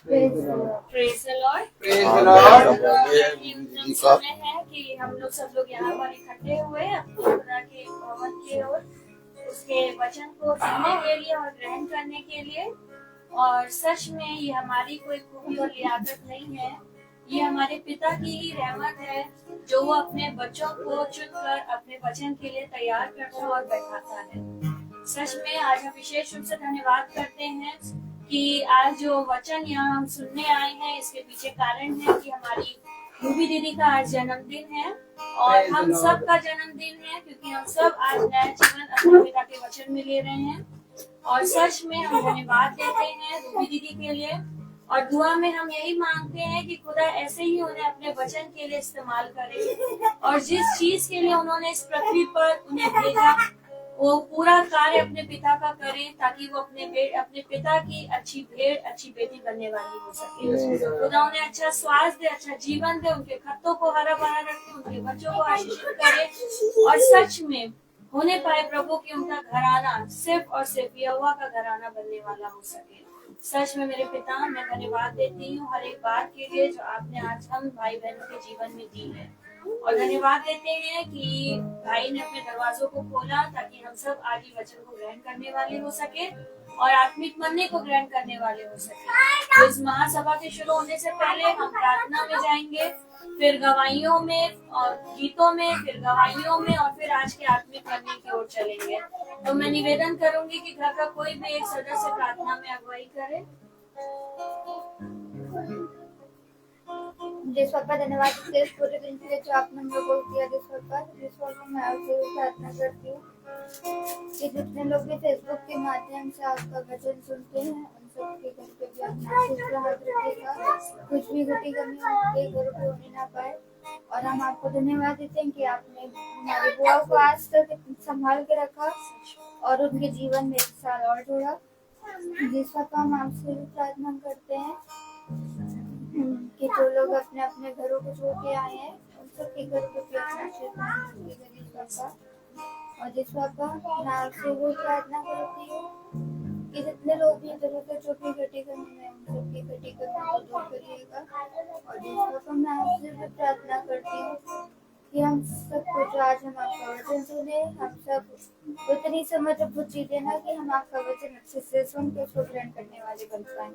Praise the Lord. समय है कि हम लोग सब लोग यहाँ पर इकट्ठे हुए हैं खुदा के भवन की ओर, उसके वचन को सुनने के लिए और ग्रहण करने के लिए। और सच में ये हमारी कोई खूबी और लियाकत नहीं है, ये हमारे पिता की ही रहमत है जो वो अपने बच्चों को चुनकर अपने वचन के लिए तैयार करता और बैठाता है। सच में आज हम विशेष रूप से धन्यवाद करते हैं कि आज जो वचन यहाँ हम सुनने आए हैं, इसके पीछे कारण है कि हमारी रूबी दीदी का आज जन्मदिन है और हम सब का जन्मदिन है, क्योंकि हम सब आज नया जीवन अपने पिता के वचन में ले रहे हैं। और सच में हम धन्यवाद देते हैं रूबी दीदी के लिए, और दुआ में हम यही मांगते हैं कि खुदा ऐसे ही उन्हें अपने वचन के लिए इस्तेमाल करे, और जिस चीज के लिए उन्होंने इस पृथ्वी पर उन्हें भेजा वो पूरा कार्य अपने पिता का करें, ताकि वो अपने पिता की अच्छी भेड़ अच्छी बेटी बनने वाली हो सके। खुदा उन्हें अच्छा स्वास्थ्य दे, अच्छा जीवन दे, उनके खत्तों को हरा भरा रखे, उनके बच्चों को आशीषित करे, और सच में होने पाए प्रभु की उनका घराना सिर्फ और सिर्फ यहोवा का घराना बनने वाला हो सके। सच में मेरे पिता, मैं धन्यवाद देती हूँ हर एक बात के लिए जो आपने आज हम भाई बहनों के जीवन में दी है, और धन्यवाद देते हैं कि भाई ने अपने दरवाजों को खोला ताकि हम सब आगे वचन को ग्रहण करने वाले हो सके और आत्मिक मन्ने को ग्रहण करने वाले हो सके। तो इस महासभा के शुरू होने से पहले हम प्रार्थना में जाएंगे, फिर गवाहियों में और गीतों में, फिर गवाहियों में, और फिर आज के आत्मिक मन्ने की ओर चलेंगे। तो मैं निवेदन करूंगी कि घर का कोई भी एक सदस्य प्रार्थना में अगुवाई करे। जिस पापा धन्यवाद इस पूरे दिन के लिए जो आपने हम लोगों को दिया। जिस पापा मैं आपसे प्रार्थना करती हूँ कि जितने लोग भी फेसबुक के माध्यम से आपका वचन सुनते हैं उन सब के घर पे भी अपना आशीष हाथ रखिएगा, कुछ भी घटी कमी उनके घर पे होने ना पाए। और हम आपको धन्यवाद देते हैं कि आपने हमारी बुआ को आज तक संभाल के रखा और उनके जीवन में एक साल और जोड़ा। जिस पापा हम आपसे भी प्रार्थना करते हैं कि जो लोग अपने अपने घरों को छोड़ के आए हैं उन सबके घर को भी अपना आशीर्वाद। और जिस पापा मैं आपसे वो प्रार्थना करती हूँ कि जितने लोग भी इधर उधर जो भी घटी करने में उन सबकी घटी करने को दूर करिएगा। और जिस पापा मैं आपसे भी प्रार्थना करती हूँ कि हम सबको जो आज हम आपका वचन सुने, हम सब उतनी समझ बुद्धि देना कि हम आपका वचन अच्छे से सुन के उसको ग्रहण करने वाले बन पाए।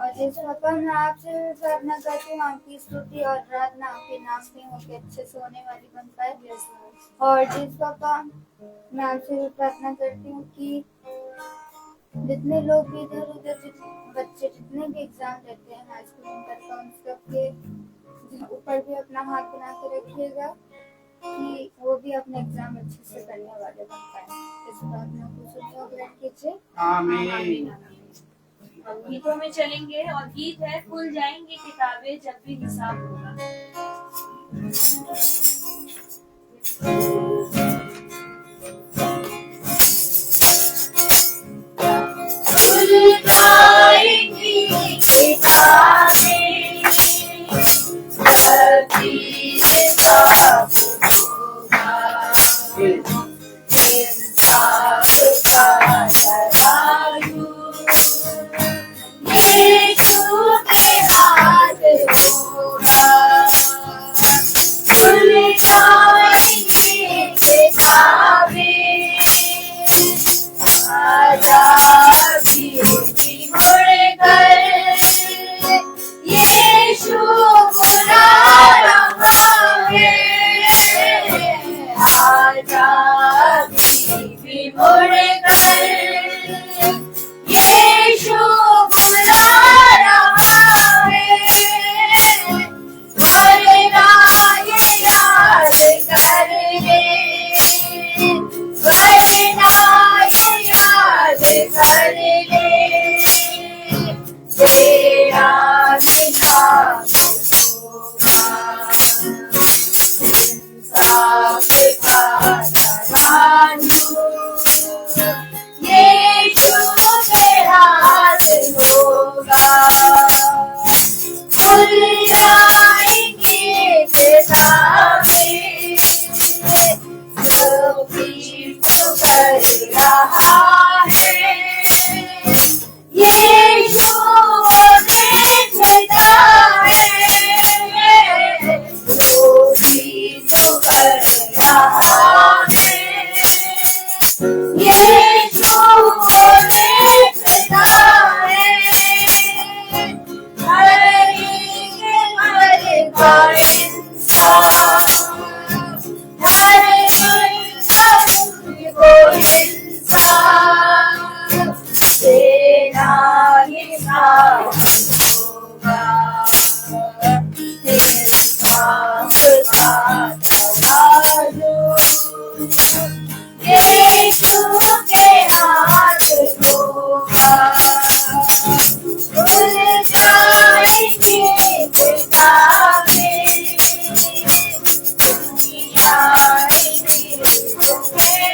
और जिस पापा मैं आपसे प्रार्थना करती हूँ आपकी स्तुति और आराधना आपके नाम में हो के अच्छे से होने वाली बन पाए। और जिस पापा मैं आपसे भी प्रार्थना करती हूँ कि जितने लोग भी इधर उधर बच्चे जितने भी एग्जाम देते हैं हाई स्कूल इंटर का, उन सबके ऊपर भी अपना हाथ बना के रखिएगा कि वो भी अपने एग्जाम अच्छे से करने वाले बन पाए। इस प्रार्थना को सुनिए और ग्रहण कीजिए। आमीन। हम गीतों में चलेंगे और गीत है खुल जाएंगी किताबें जब भी हिसाब होगा। खुल जाएंगी किताबें जब भी हिसाब होगा, इंसाफ का तराजू यीशु के हाथ होगा। खुल जाएंगी होगा, नाम का तराजू यीशु के हाथ होगा, खुल जाएंगे किताबें, दुनिया आएगी तुम्हें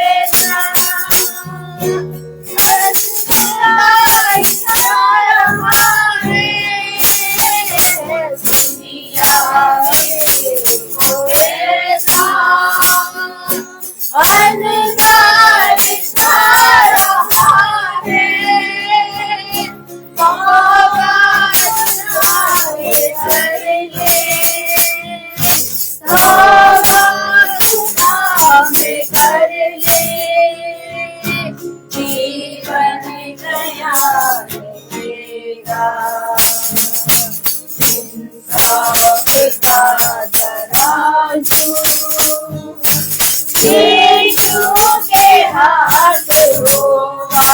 यीशु के हाथ होगा,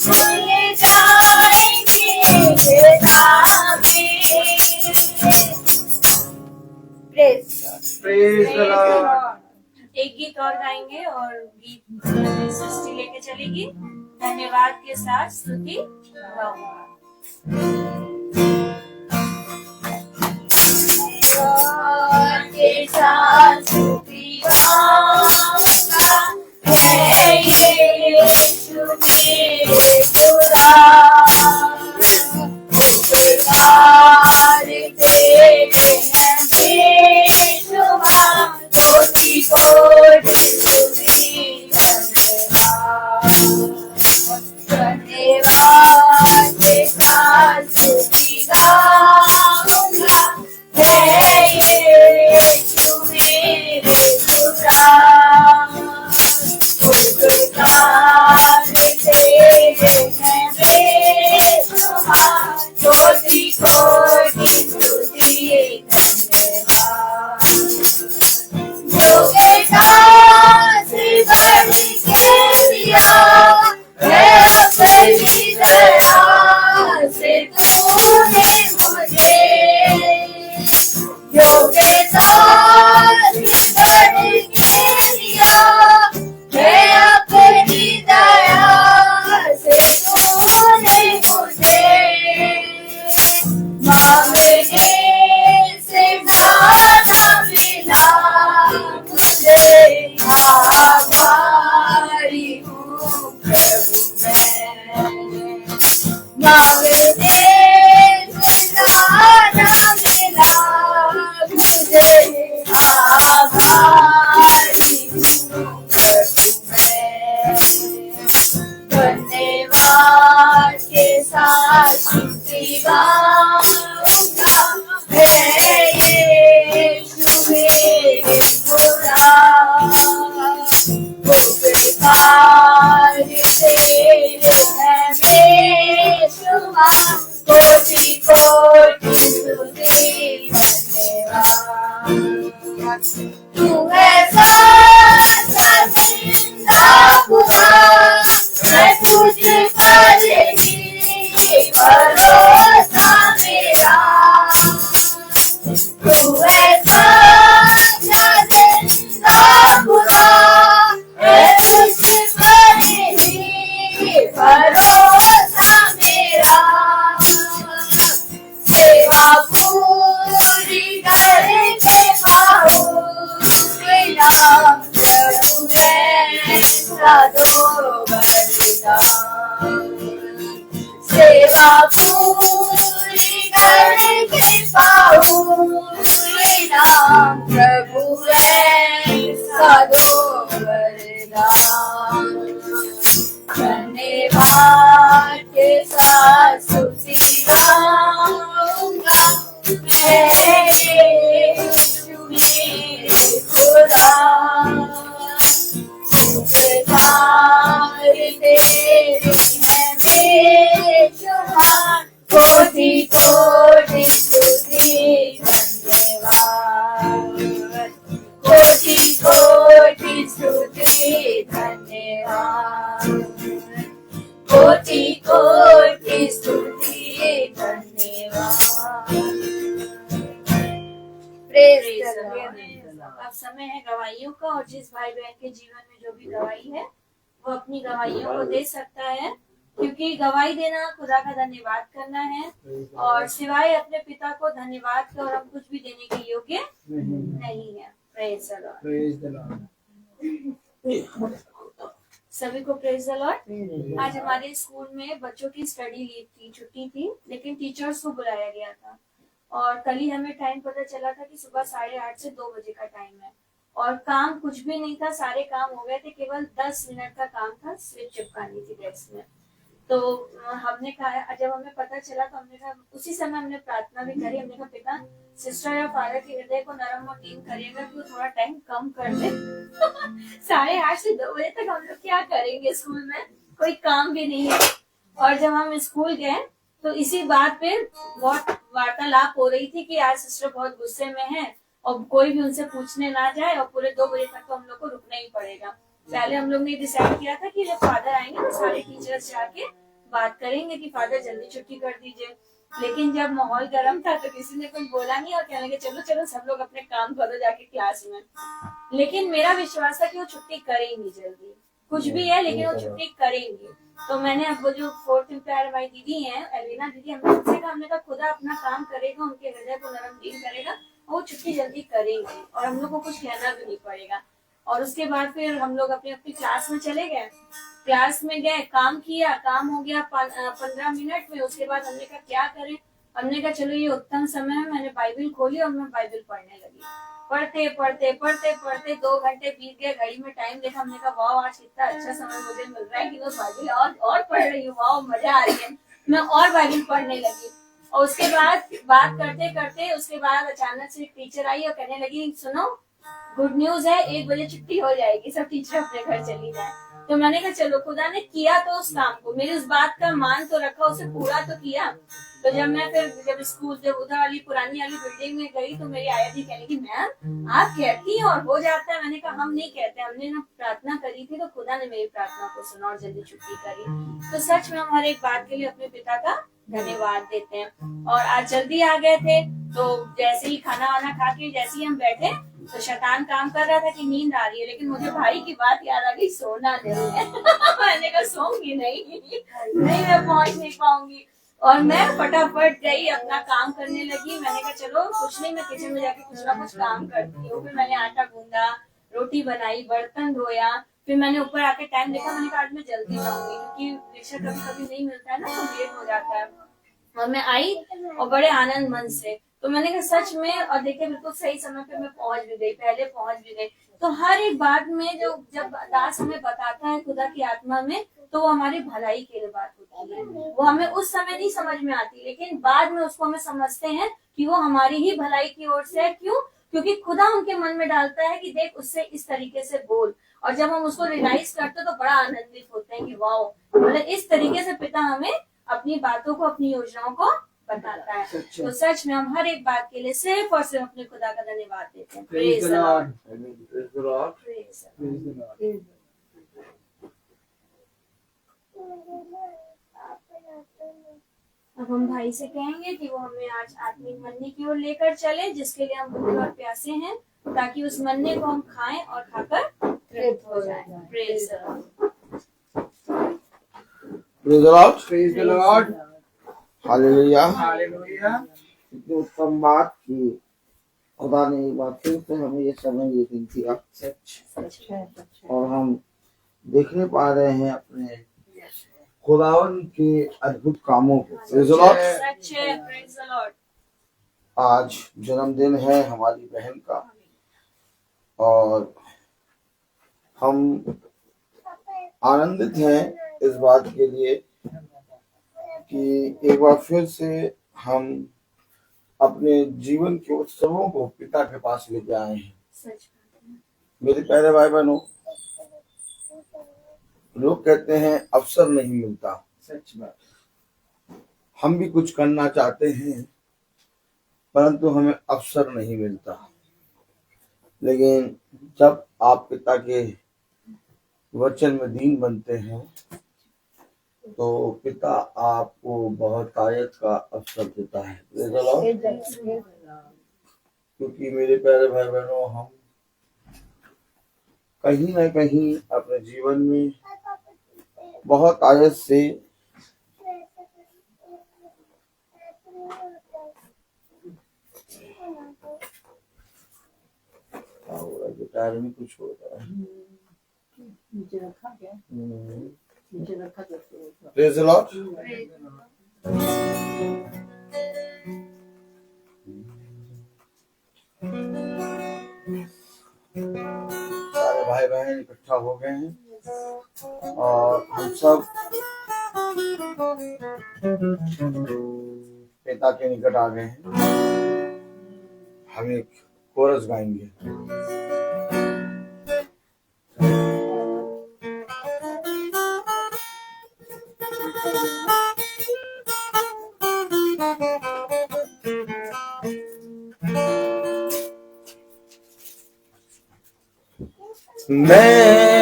खुल जाएंगे किताबें। Praise the Lord. एक गीत और गाएंगे और गीत सृष्टि लेके चलेगी। धन्यवाद के साथ स्तुति गाऊंगा। के साथ स्तुति गाऊंगा, है यीशु मेरे खुदा, उपकार तेरे हैं बेशुमार, कोटि कोटि स्तुति धन्यवाद के साथ स्तुति गाऊंगा, है यीशु मेरे खुदा, उपकार तेरे हैं बेशुमार, कोटि कोटि स्तुति धन्यवाद। जो बेटा से बढ़ के दिया है अपनी दया से तूने मुझे, जो बेटा से बढ़ के दिया है अपनी दया से तूने मुझे, मांगने से ज्यादा मिला मुझे, आभारी हूँ प्रभु मैं, मांगने से ज्यादा मिला मुझे, आभारी हूँ प्रभु मैं। धन्यवाद के साथ स्तुति गाऊंगा, है यीशु मेरे खुदा, उपकार तेरे हैं बेशुमार, कोटि कोटि स्तुति धन्यवाद। तू है सच्चा जिंदा खुदा, मैं तुझ पर ही भरोसा मेरा, तू है सच्चा जिंदा खुदा, मैं तुझ पर ही भरोसा मेरा, सेवा पूरी करके पाऊंगा, प्रभु ऐसा दो बलिदान, सेवा पूरी करके पाऊंगा, प्रभु ऐसा दो वरदान। धन्यवाद के साथ स्तुति गाऊंगा, है यीशु मेरे खुदा, उपकार तेरे हैं बेशुमार, कोटि कोटि स्तुति धन्यवाद, कोटि कोटि स्तुति धन्यवाद, कोटि कोटि स्तुति धन्यवाद। Praise Praise the the Lord. Lord। अब समय है गवाहियों का, और जिस भाई बहन के जीवन में जो भी गवाही है वो अपनी गवाहियों को दे सकता है, क्योंकि गवाही देना खुदा का धन्यवाद करना है, और सिवाय अपने पिता को धन्यवाद के और हम कुछ भी देने के योग्य नहीं है। Praise the Lord. Praise the Lord. सभी को प्रेज द लॉर्ड। आज हमारे स्कूल में बच्चों की स्टडी लीव थी, छुट्टी थी, लेकिन टीचर्स को बुलाया गया था। और कल ही हमें टाइम पता चला था कि सुबह 8:30 से 2 बजे का टाइम है, और काम कुछ भी नहीं था, सारे काम हो गए थे, केवल 10 मिनट का काम था, स्लिप चिपकानी थी डेस्क में। तो हमने कहा, जब हमें पता चला तो हमने कहा, उसी समय हमने प्रार्थना भी करी। हमने कहा, पिता सिस्टर या फादर के हृदय को नरम और टीम करिएगा कि वो थोड़ा टाइम कम कर दे। 8:30 से 2 बजे तक हम लोग क्या करेंगे, स्कूल में कोई काम भी नहीं है। और जब हम स्कूल गए तो इसी बात पे बहुत वार्तालाप हो रही थी कि आज सिस्टर बहुत गुस्से में है और कोई भी उनसे पूछने ना जाए, और पूरे 2 बजे तक तो हम लोग को रुकना ही पड़ेगा। पहले हम लोग ने डिसाइड किया था कि जब फादर आएंगे तो सारे टीचर्स जाके बात करेंगे कि फादर जल्दी छुट्टी कर दीजिए, लेकिन जब माहौल गर्म था तो किसी ने कुछ बोला नहीं, और कहने लगे चलो चलो सब लोग अपने काम करो जाके क्लास में। लेकिन मेरा विश्वास था कि वो छुट्टी करेंगी जल्दी, कुछ भी है लेकिन वो छुट्टी करेंगी। तो मैंने अब वो जो 4th इम्पायर हमारी दीदी है एलिना दीदी, हमने कहा खुदा अपना काम करेगा, उनके हृदय को नरम दीन करेगा, वो छुट्टी जल्दी करेंगी और हम लोग को कुछ कहना भी नहीं पड़ेगा। और उसके बाद फिर हम लोग अपनी अपनी क्लास में चले गए, क्लास में गए, काम किया, काम हो गया 15 मिनट में। उसके बाद हमने कहा क्या करें, हमने कहा चलो ये उत्तम समय है। मैंने बाइबल खोली और मैं बाइबल पढ़ने लगी। पढ़ते पढ़ते पढ़ते पढ़ते 2 घंटे बीत गए, घड़ी में टाइम देखा, हमने कहा वाह आज कितना अच्छा समय मुझे मिल रहा है कि मैं बाइबल और पढ़ रही हूँ, वाह मजा आ रही है। मैं और बाइबल पढ़ने लगी। और उसके बाद बात करते करते उसके बाद अचानक से एक टीचर आई और कहने लगी सुनो गुड न्यूज है, 1 बजे छुट्टी हो जाएगी, सब टीचर अपने घर चली जाए। तो मैंने कहा चलो, खुदा ने किया तो उस काम को, मेरी उस बात का मान तो रखा, उसे पूरा तो किया। तो जब मैं फिर जब स्कूल जब उधर वाली पुरानी वाली बिल्डिंग में गई तो मेरी आया थी कहने की मैम आप कहती हैं और हो जाता है। मैंने कहा हम नहीं कहते, हमने ना प्रार्थना करी थी तो खुदा ने मेरी प्रार्थना को सुना और जल्दी छुट्टी करी। तो सच में हम हर एक बात के लिए अपने पिता का धन्यवाद देते हैं। और आज जल्दी आ गए थे, तो जैसे ही खाना वाना खा के जैसे ही हम बैठे तो शैतान काम कर रहा था कि नींद आ रही है, लेकिन मुझे भाई की बात याद आ गई, सोना नहीं है। मैंने कहा सोऊंगी नहीं मैं पहुंच नहीं पाऊंगी। और मैं फटाफट गई अपना काम करने लगी। मैंने कहा चलो कुछ नहीं, मैं किचन में जाके कुछ ना कुछ काम करती हूँ। फिर मैंने आटा गूंदा, रोटी बनाई, बर्तन धोया। फिर मैंने ऊपर आके टाइम देखा, मैंने कहा आज मैं जल्दी जाऊंगी क्योंकि रिक्शा कभी कभी नहीं मिलता है ना, तो लेट हो जाता है। और मैं आई और बड़े आनंद मन से, तो मैंने कहा सच में, और देखिए बिल्कुल सही समय पे मैं पहुंच भी गई, पहले पहुंच भी गई। तो हर एक बात में जो जब दास हमें बताता है खुदा की आत्मा में, तो वो हमारी भलाई के लिए बात होती है। वो हमें उस समय नहीं समझ में आती, लेकिन बाद में उसको हमें समझते हैं कि वो हमारी ही भलाई की ओर से है। क्यों? क्योंकि खुदा उनके मन में डालता है कि देख उससे इस तरीके से बोल। और जब हम उसको रियलाइज करते तो बड़ा आनंदित होते हैं कि वाओ, मतलब इस तरीके से पिता हमें अपनी बातों को, अपनी योजनाओं को बताता है। तो सच में हम हर एक बात के लिए सिर्फ और सिर्फ अपने खुदा का धन्यवाद देते हैं। Praise the Lord. Praise the Lord. Praise the Praise the Lord. अब हम भाई से कहेंगे कि वो हमें आज आत्मिक मन्ने की ओर लेकर चले, जिसके लिए हम भूखे और प्यासे हैं, ताकि उस मन्ने को हम खाएं और खाकर तृप्त हो जाएं। Praise the Lord. Praise the Lord. Praise the Lord. Hallelujah. Hallelujah. इतनी उत्तम बात की खुदा ने एक बार फिर से हमें ये समय ये दिन दिया, और हम देखने पा रहे हैं अपने खुदावन के अद्भुत कामों को। Praise the Lord. सच है। Praise the Lord. आज जन्मदिन है हमारी बहन का, और हम आनंदित हैं इस बात के लिए कि एक बार फिर से हम अपने जीवन के उत्सवों को पिता के पास लेके आए हैं। सच में। मेरे प्यारे भाई बहनों, लोग कहते हैं अवसर नहीं मिलता। सच बात। हम भी कुछ करना चाहते हैं परंतु हमें अवसर नहीं मिलता। लेकिन जब आप पिता के वचन में दीन बनते हैं तो पिता आपको बहुत आयत का अवसर देता है। Praise the Lord। क्योंकि मेरे प्यारे भाई बहनों, हम कहीं न कहीं अपने जीवन में बहुत आयत से गिटार में कुछ हो रहा है। Praise the Lord। सारे भाई बहन इकट्ठा हो गए हैं और हम सब पिता के निकट आ गए हैं। हम एक कोरस गाएंगे। मैं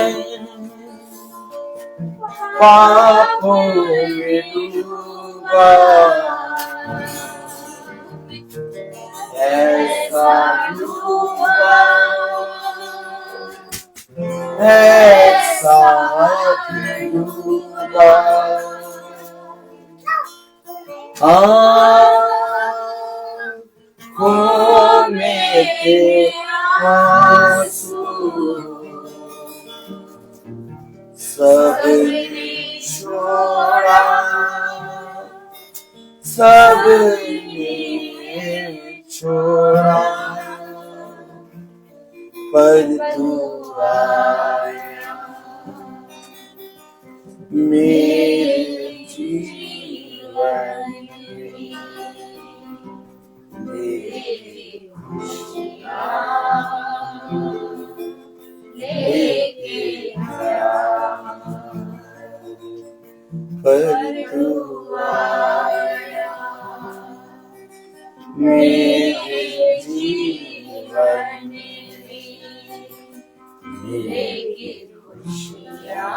पापों में डूबा ऐसा डूबा ऐसा डूबा आँखों में के आंसू सबने छोड़ा सबने छोड़ा पर तू आया मेरे जीवन में लेके खुशियाँ लेके पर तू आया मेरे जीवन में लेके खुशियाँ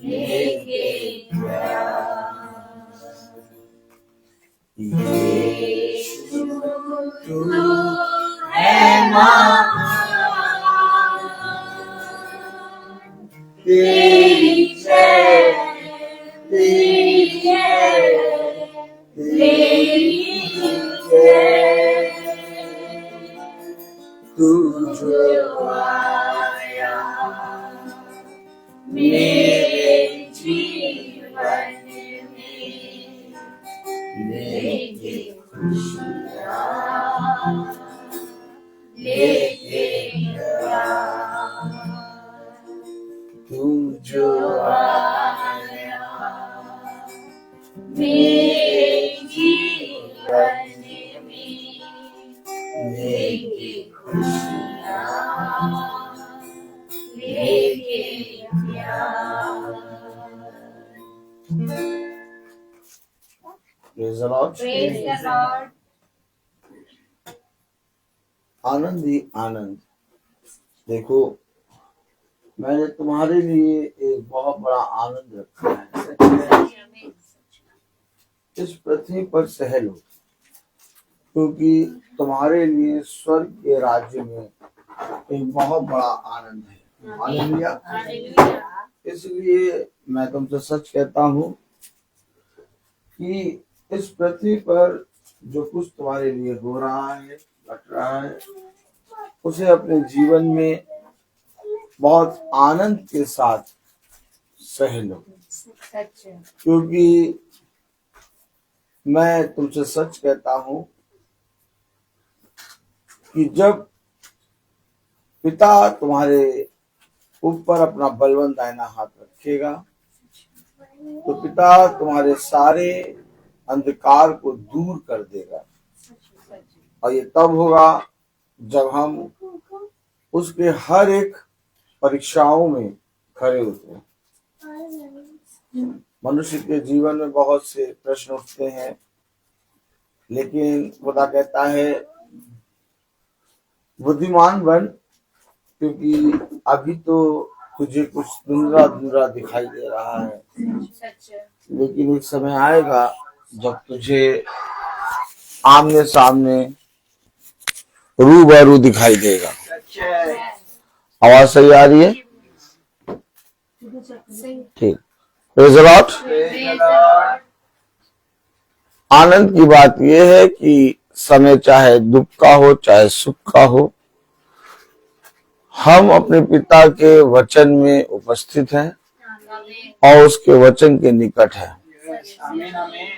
लेके यीशु तू है महान तेरी जय तेरी जय तेरी जय तू जो आया मेरे जीवन में लेके खुशियाँ लेके तू जो आया मेरे जीवन में लेके खुशियाँ लेके Praise the Lord। Praise the Lord। आनंद ही आनंद। देखो, मैंने तुम्हारे लिए एक बहुत बड़ा आनंद रखा है। इस पृथ्वी पर सह लो, क्योंकि तुम्हारे लिए स्वर्ग के राज्य में एक बहुत बड़ा आनंद है। हालेलुया। इसलिए मैं तुमसे सच कहता हूँ कि इस पृथ्वी पर जो कुछ तुम्हारे लिए हो रहा है, घट रहा है, उसे अपने जीवन में बहुत आनंद के साथ सह लो, क्योंकि मैं तुमसे सच कहता हूं कि जब पिता तुम्हारे ऊपर अपना बलवंत दाहिना हाथ रखेगा तो पिता तुम्हारे सारे अंधकार को दूर कर देगा। और ये तब होगा जब हम उसके हर एक परीक्षाओं में खड़े उतरे। मनुष्य के जीवन में बहुत से प्रश्न उठते हैं, लेकिन खुदा कहता है बुद्धिमान बन, क्योंकि अभी तो मुझे कुछ धुंधला धुंधला दिखाई दे रहा है, सच है। लेकिन एक समय आएगा जब तुझे आमने सामने रूबरू दिखाई देगा। आवाज सही आ रही है? ठीक। Praise the Lord. आनंद की बात यह है कि समय चाहे दुख का हो चाहे सुख का हो, हम अपने पिता के वचन में उपस्थित हैं और उसके वचन के निकट हैं,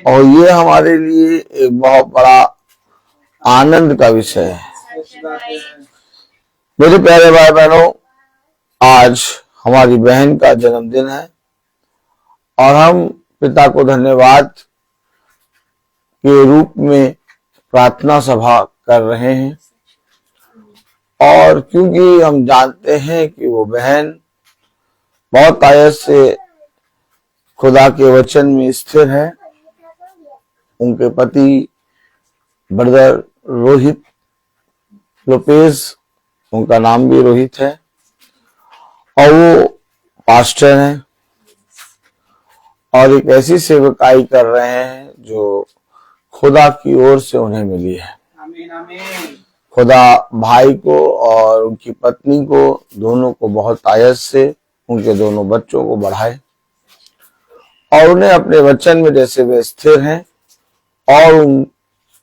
और ये हमारे लिए एक बहुत बड़ा आनंद का विषय है। मेरे प्यारे भाई बहनों, आज हमारी बहन का जन्मदिन है और हम पिता को धन्यवाद के रूप में प्रार्थना सभा कर रहे हैं, और क्योंकि हम जानते हैं कि वो बहन बहुत आयत से खुदा के वचन में स्थिर है। उनके पति ब्रदर रोहित लोपेज, उनका नाम भी रोहित है, और वो पास्टर हैं और एक ऐसी सेवकाई कर रहे हैं जो खुदा की ओर से उन्हें मिली है। आमीन आमीन। खुदा भाई को और उनकी पत्नी को दोनों को बहुत आयत से उनके दोनों बच्चों को बढ़ाए और उन्हें अपने वचन में जैसे वे स्थिर हैं और उन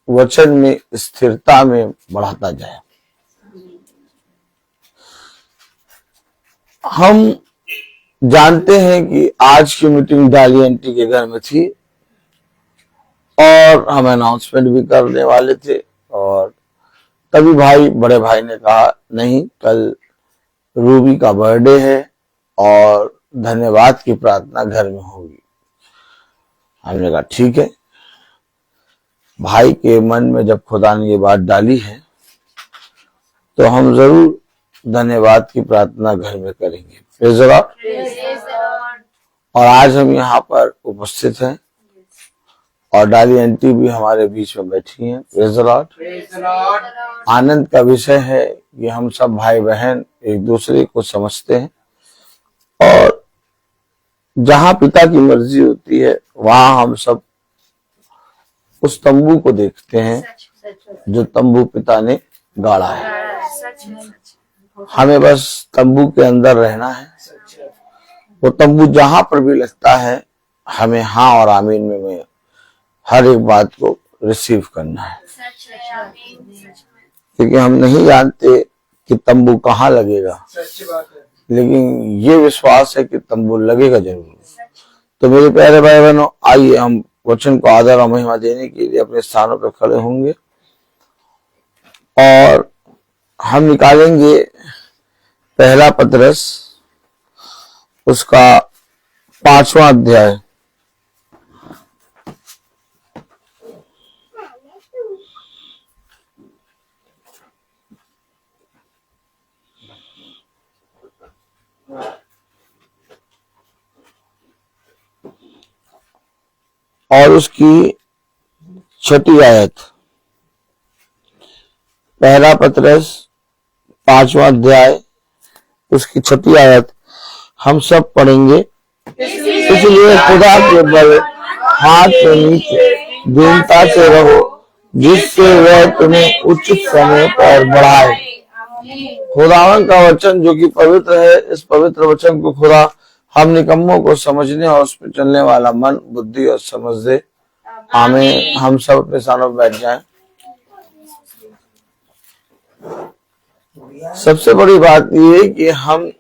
वचन में स्थिरता में बढ़ाता जाए। हम जानते हैं कि आज की मीटिंग डाली आंटी के घर में थी और हम अनाउंसमेंट भी करने वाले थे, और तभी बड़े भाई ने कहा नहीं, कल रूबी का बर्थडे है और धन्यवाद की प्रार्थना घर में होगी। हमने कहा ठीक है। भाई के मन में जब खुदा ने ये बात डाली है तो हम जरूर धन्यवाद की प्रार्थना घर में करेंगे। Praise the Lord. और आज हम यहाँ पर उपस्थित हैं और डाली आंटी भी हमारे बीच में बैठी हैं। Praise the Lord. आनंद का विषय है कि हम सब भाई बहन एक दूसरे को समझते हैं, और जहां पिता की मर्जी होती है वहां हम सब उस तंबू को देखते हैं जो तंबू पिता ने गाड़ा है। हमें बस तंबू के अंदर रहना है। वो तंबू जहां पर भी लगता है हमें हाँ और आमीन में हर एक बात को रिसीव करना है, क्योंकि हम नहीं जानते कि तंबू कहाँ लगेगा, लेकिन ये विश्वास है कि तंबू लगेगा जरूर। तो मेरे प्यारे भाई बहनों, आइए हम वचन को आदर और महिमा देने के लिए अपने स्थानों पर खड़े होंगे और हम निकालेंगे पहला पतरस उसका 5वां अध्याय। और उसकी 6ठी आयत। पहला पतरस 5वां अध्याय उसकी 6ठी आयत हम सब पढ़ेंगे। इसलिए खुदा के बल हाथ के नीचे दीनता से रहो, जिससे वह तुम्हें उचित समय पर बढ़ाए। खुदावन का वचन जो कि पवित्र है, इस पवित्र वचन को खुदा हम निकम्मों को समझने और उस पर चलने वाला मन, बुद्धि और समझ दे। आमीन। हम सब अपने स्थानों पर बैठ जाएं। सबसे बड़ी बात ये कि हम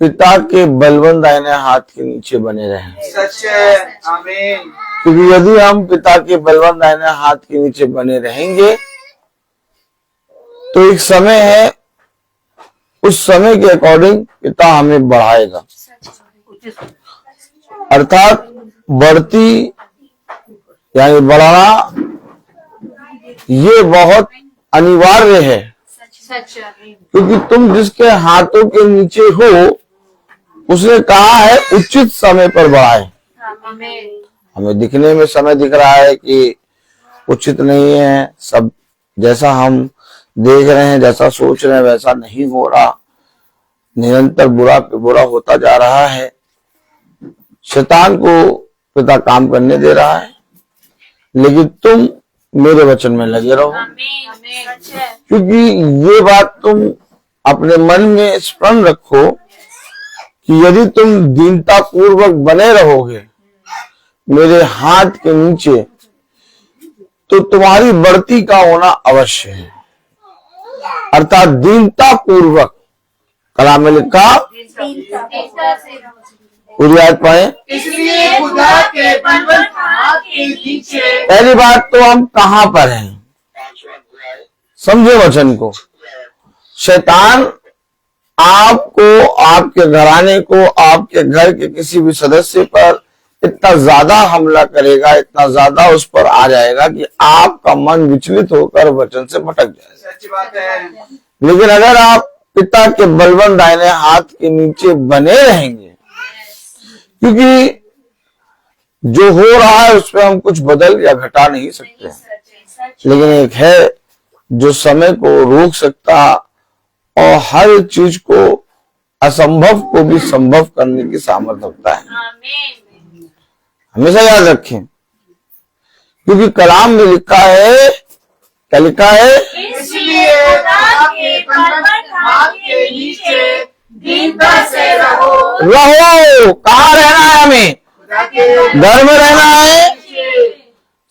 पिता के बलवंत दाहिने हाथ के नीचे बने रहें। सच है। आमीन। क्योंकि यदि हम पिता के बलवंत दाहिने हाथ के नीचे बने रहेंगे तो एक समय है, उस समय के अकॉर्डिंग पिता हमें बढ़ाएगा। अर्थात बढ़ती यानी बढ़ाना ये बहुत अनिवार्य है, क्योंकि तुम जिसके हाथों के नीचे हो उसने कहा है उचित समय पर बढ़ाए। हमें दिखने में समय दिख रहा है कि उचित नहीं है, सब जैसा हम देख रहे हैं, जैसा सोच रहे हैं वैसा नहीं हो रहा, निरंतर बुरा पे बुरा होता जा रहा है। शैतान को पिता काम करने दे रहा है, लेकिन तुम मेरे वचन में लगे रहो, आमीन। सच है। क्योंकि ये बात तुम अपने मन में स्मरण रखो कि यदि तुम दीनता पूर्वक बने रहोगे मेरे हाथ के नीचे, तो तुम्हारी बढ़ती का होना अवश्य है। अर्थात दीनता पूर्वक, कलाम में लिखा, पूरी आयत पढ़े। इसलिए खुदा के बलवंत हाथ के नीचे। पहली बात तो हम कहां पर हैं, समझे वचन को। शैतान आपको, आपके घराने को, आपके घर के किसी भी सदस्य पर इतना ज्यादा हमला करेगा, इतना ज्यादा उस पर आ जाएगा कि आपका मन विचलित होकर वचन से भटक जाएगा। सच बात है। लेकिन अगर आप पिता के बलवंत दाहिने हाथ के नीचे बने रहेंगे, क्योंकि जो हो रहा है उसमें हम कुछ बदल या घटा नहीं सकते, लेकिन एक है जो समय को रोक सकता और हर चीज को, असंभव को भी संभव करने की सामर्थ्य रखता है। आमीन। हमेशा याद रखें, क्योंकि कलाम में लिखा है, क्या लिखा है, इसलिए खुदा के बलवंत हाथ के नीचे दीनता से रहो। कहाँ रहना है हमें? खुदा के घर में रहना है,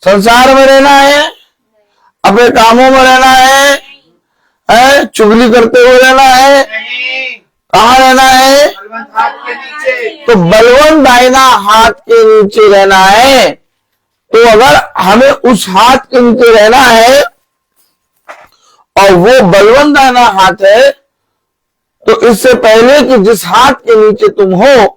संसार में रहना है, अपने कामों में रहना है, चुगली करते हुए रहना है, नहीं, कहाँ रहना है? बलवंत हाथ के नीचे। तो बलवंत दाहिना हाथ के नीचे रहना है। तो अगर हमें उस हाथ के नीचे रहना है और वो बलवंत दाहिना हाथ है, तो इससे पहले कि जिस हाथ के नीचे तुम हो,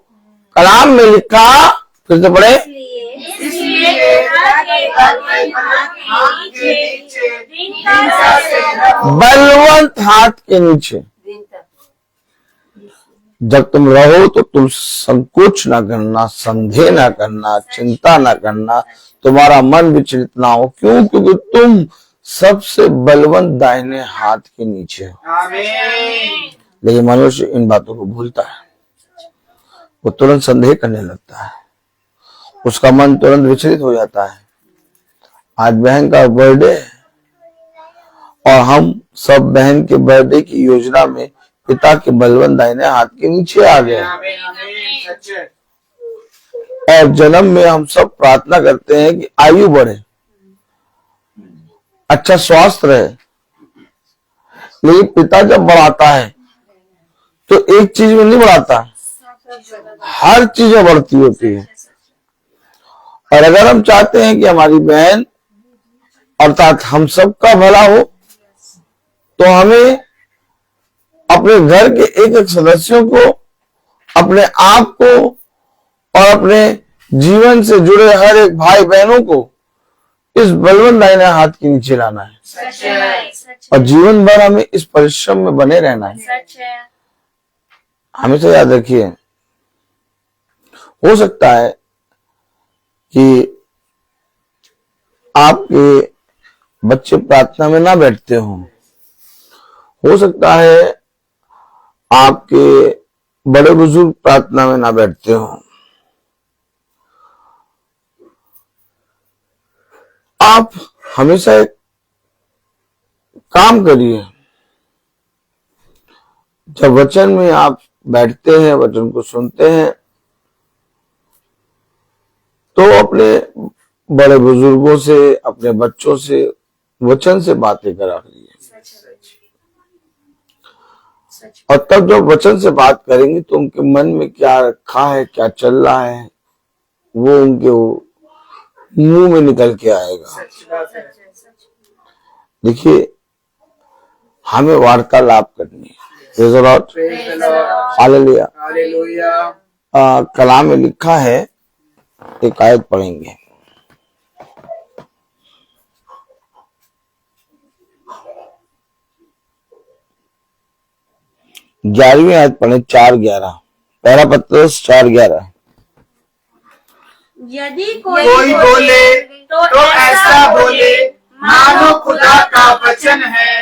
कलाम में लिखा, फिर से पढ़े, इसलिए खुदा के बलवंत हाथ के नीचे दीनता से रहो। बलवंत हाथ के नीचे जब तुम रहो तो तुम संकोच ना करना, संदेह ना करना, चिंता ना करना, तुम्हारा मन विचलित ना हो। क्यों? क्योंकि तुम सबसे बलवंत दाहिने हाथ के नीचे हो। आमीन। लेकिन मनुष्य इन बातों को भूलता है, वो तुरंत संदेह करने लगता है, उसका मन तुरंत विचलित हो जाता है। आज बहन का बर्थडे है और हम सब बहन के बर्थडे की योजना में पिता के बलवंत दाहिने हाथ के नीचे आ गए। आमीन, आमीन, सच है। और जन्म में हम सब प्रार्थना करते हैं कि आयु बढ़े, अच्छा स्वास्थ्य रहे। लेकिन पिता जब बढ़ाता है तो एक चीज में नहीं बढ़ाता, हर चीजें बढ़ती होती है। और अगर हम चाहते हैं कि हमारी बहन अर्थात हम सबका भला हो, तो हमें अपने घर के एक एक सदस्यों को, अपने आप को और अपने जीवन से जुड़े हर एक भाई बहनों को इस बलवंत दाहिने हाथ के नीचे लाना है। सच है। सच और जीवन भर हमें इस परिश्रम में बने रहना है। सच है। हमेशा याद रखिए, हो सकता है कि आपके बच्चे प्रार्थना में ना बैठते हों, हो सकता है आपके बड़े बुजुर्ग प्रार्थना में ना बैठते हों, आप हमेशा एक काम करिए, जब वचन में आप बैठते हैं, वचन को सुनते हैं, तो अपने बड़े बुजुर्गों से, अपने बच्चों से वचन से बातें करा लीजिए। और तब जब वचन से बात करेंगे तो उनके मन में क्या रखा है, क्या चल रहा है, वो उनके मुंह में निकल के आएगा। सच बात है। देखिए, हमें वार्तालाप करनी है। Praise the Lord, praise the Lord, hallelujah. Hallelujah. कलाम में लिखा है, एक आयत पढ़ेंगे, ग्यारहवीं आयत पढ़े, 4:11, पहला पत्रस 4:11। यदि कोई बोले तो ऐसा बोले मानो खुदा का वचन है।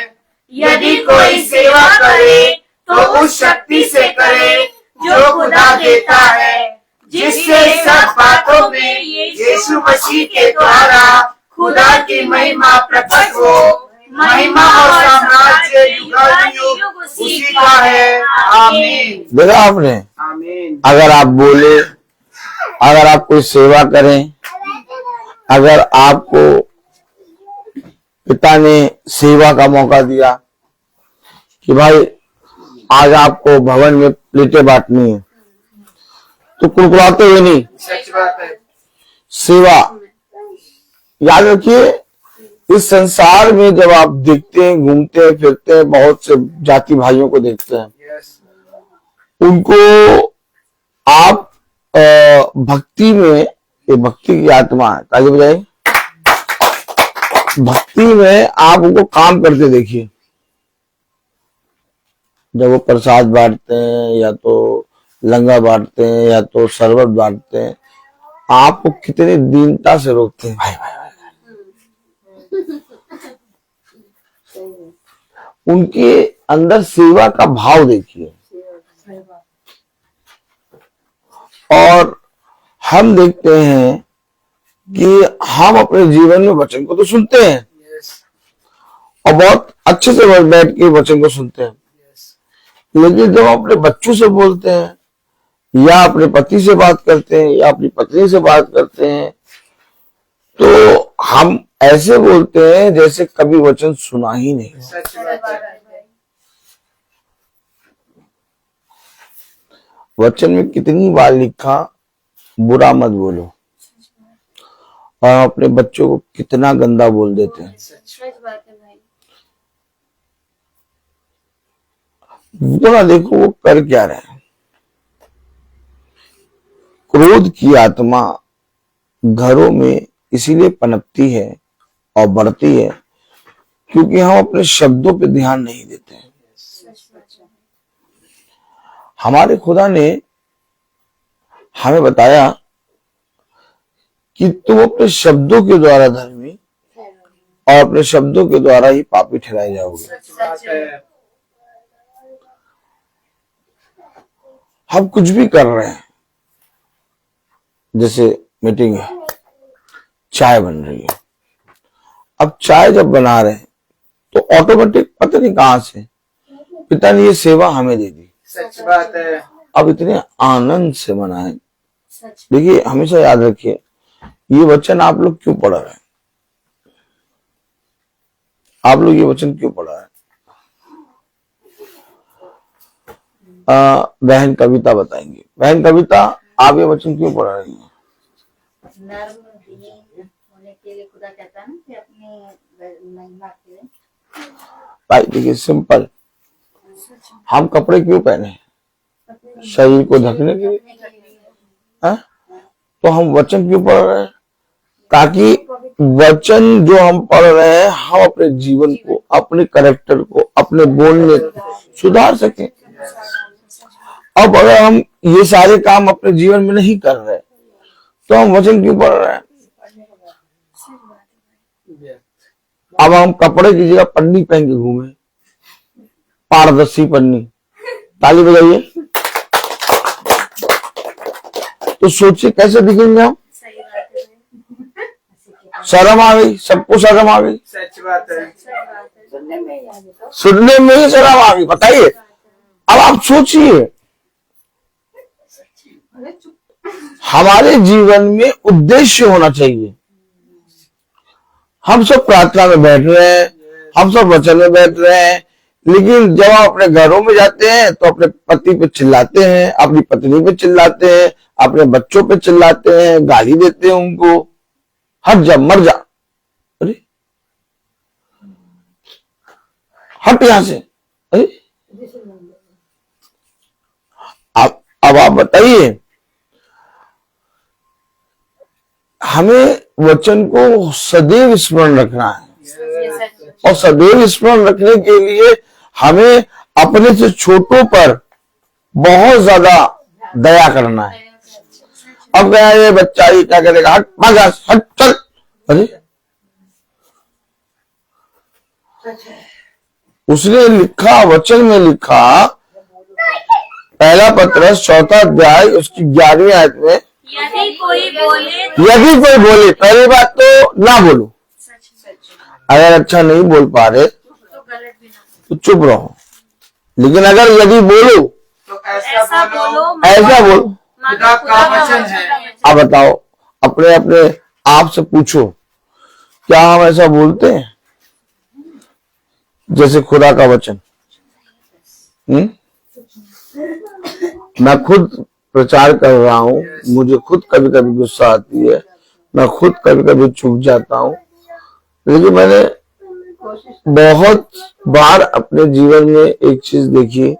यदि कोई सेवा करे तो उस शक्ति से करे जो खुदा देता है, जिससे सब बातों में यीशु मसीह के द्वारा खुदा की महिमा प्रकट हो। महिमा और साम्राज्य युगानुयुग उसी का है। आमीन। देखा आपने, आमीन। अगर आप बोले, अगर आप कोई सेवा करें, अगर आपको पिता ने सेवा का मौका दिया कि भाई आज आपको भवन में प्लेटें बांटनी है, तो कुड़कुड़ाते हुए नहीं, सच बात है। सेवा। याद रखिए, इस संसार में जब आप देखते हैं, घूमते हैं, फिरते हैं, बहुत से जाति भाइयों को देखते हैं, यस। उनको आप भक्ति में, ये भक्ति की आत्मा है, ताकि बजाय भक्ति में आप उनको काम करते देखिए। जब वो प्रसाद बांटते हैं, या तो लंगर बांटते हैं, या तो शरबत बांटते हैं, आपको कितनी दीनता से रोकते हैं, भाई भाई भाई। उनके अंदर सेवा का भाव देखिए। और हम देखते हैं कि हम अपने जीवन में वचन को तो सुनते हैं, यस। और बहुत अच्छे से बैठ के वचन को सुनते हैं, यस। लेकिन जब हम अपने बच्चों से बोलते हैं, या अपने पति से बात करते हैं, या अपनी पत्नी से बात करते हैं, तो हम ऐसे बोलते हैं जैसे कभी वचन सुना ही नहीं। सच बात है। वचन में कितनी बार लिखा, बुरा मत बोलो, और हम अपने बच्चों को कितना गंदा बोल देते हैं। सच बात है भाई। वो ना देखो वो कर क्या रहे हैं। क्रोध की आत्मा घरों में इसीलिए पनपती है और बढ़ती है, क्योंकि हम अपने शब्दों पे ध्यान नहीं देते हैं। हमारे खुदा ने हमें बताया कि तुम अपने शब्दों के द्वारा धर्मी और अपने शब्दों के द्वारा ही पापी ठहराए जाओगे। सच बात है। हम कुछ भी कर रहे हैं, जैसे मीटिंग है, चाय बन रही है, अब चाय जब बना रहे हैं तो ऑटोमेटिक पता नहीं कहां से पिता ने ये सेवा हमें दे दी। सच बात है। अब इतने आनंद से बनाए। सच। देखिए, हमेशा याद रखिए, ये वचन आप लोग क्यों पढ़ रहे हैं? आप लोग ये वचन क्यों पढ़ रहे हैं? बहन कविता बताएंगे। बहन कविता, आप ये वचन क्यों पढ़ रही हैं? नर्म दीन होने के लिए खुदा कहता है ना कि अपनी महिमा के लिए। भाई देखिए, सिंपल, हम कपड़े क्यों पहने हैं? शरीर को ढकने के लिए। हाँ? तो हम वचन क्यों पढ़ रहे हैं? ताकि वचन जो हम पढ़ रहे हैं, हम अपने जीवन को, अपने कैरेक्टर को, अपने बोलने को सुधार सकें। अब अगर हम ये सारे काम अपने जीवन में नहीं कर रहे, तो हम वचन क्यों पढ़ रहे हैं? अब हम कपड़े की जगह पन्नी पहन के घूमे, पारदर्शी पन्नी, ताली बजाइए, तो सोचिए कैसे दिखेंगे हम। सही बात है। शर्म आ गई, सबको शर्म आ गई, सच बात है। सुनने में ही आ जाता। सुनने में ही शर्म आ गई। बताइए, अब आप सोचिए, हमारे जीवन में उद्देश्य होना चाहिए। हम सब प्रार्थना में बैठ रहे हैं, हम सब वचन में बैठ रहे हैं, लेकिन जब हम अपने घरों में जाते हैं तो अपने पति पे चिल्लाते हैं, अपनी पत्नी पे चिल्लाते हैं, अपने बच्चों पे चिल्लाते हैं, गाली देते हैं उनको, हट जा, मर जा, अरे हट यहां से, अरे। अब आप बताइए, हमें वचन को सदैव स्मरण रखना है, और सदैव स्मरण रखने के लिए हमें अपने से छोटों पर बहुत ज्यादा दया करना है। अब गया ये बच्चा, ये क्या करेगा, हट भाग, हट चल, अरे उसने लिखा, वचन में लिखा पहला पत्रस 4 अध्याय उसकी 11वीं आयत में, यदि कोई बोले पहली बात तो ना बोलो। अगर अच्छा नहीं बोल पा रहे तो गलत भी ना तो चुप रहो, लेकिन अगर यदि बोलो तो ऐसा बोलो ऐसा बोलो। खुदा का वचन है। आप बताओ, अपने अपने आप से पूछो, क्या हम ऐसा बोलते हैं जैसे खुदा का वचन? मैं खुद प्रचार कर रहा हूँ, मुझे खुद कभी कभी गुस्सा आती है, मैं खुद कभी कभी चुप जाता हूँ, लेकिन मैंने बहुत बार अपने जीवन में एक चीज देखी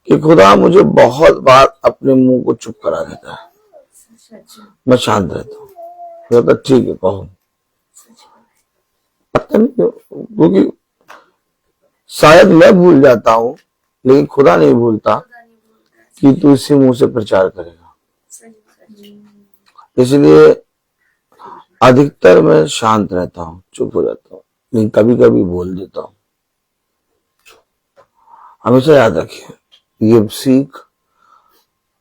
कि खुदा मुझे बहुत बार अपने मुंह को चुप करा देता है। मैं शांत रहता हूँ, कहता ठीक है कहो। पता नहीं क्यों, क्योंकि शायद मैं भूल जाता हूँ, लेकिन खुदा नहीं भूलता कि तू इसी मुंह से प्रचार करेगा। इसलिए अधिकतर मैं शांत रहता हूँ, चुप हो जाता हूँ, लेकिन कभी कभी बोल देता हूँ। हमेशा याद रखिए, ये सीख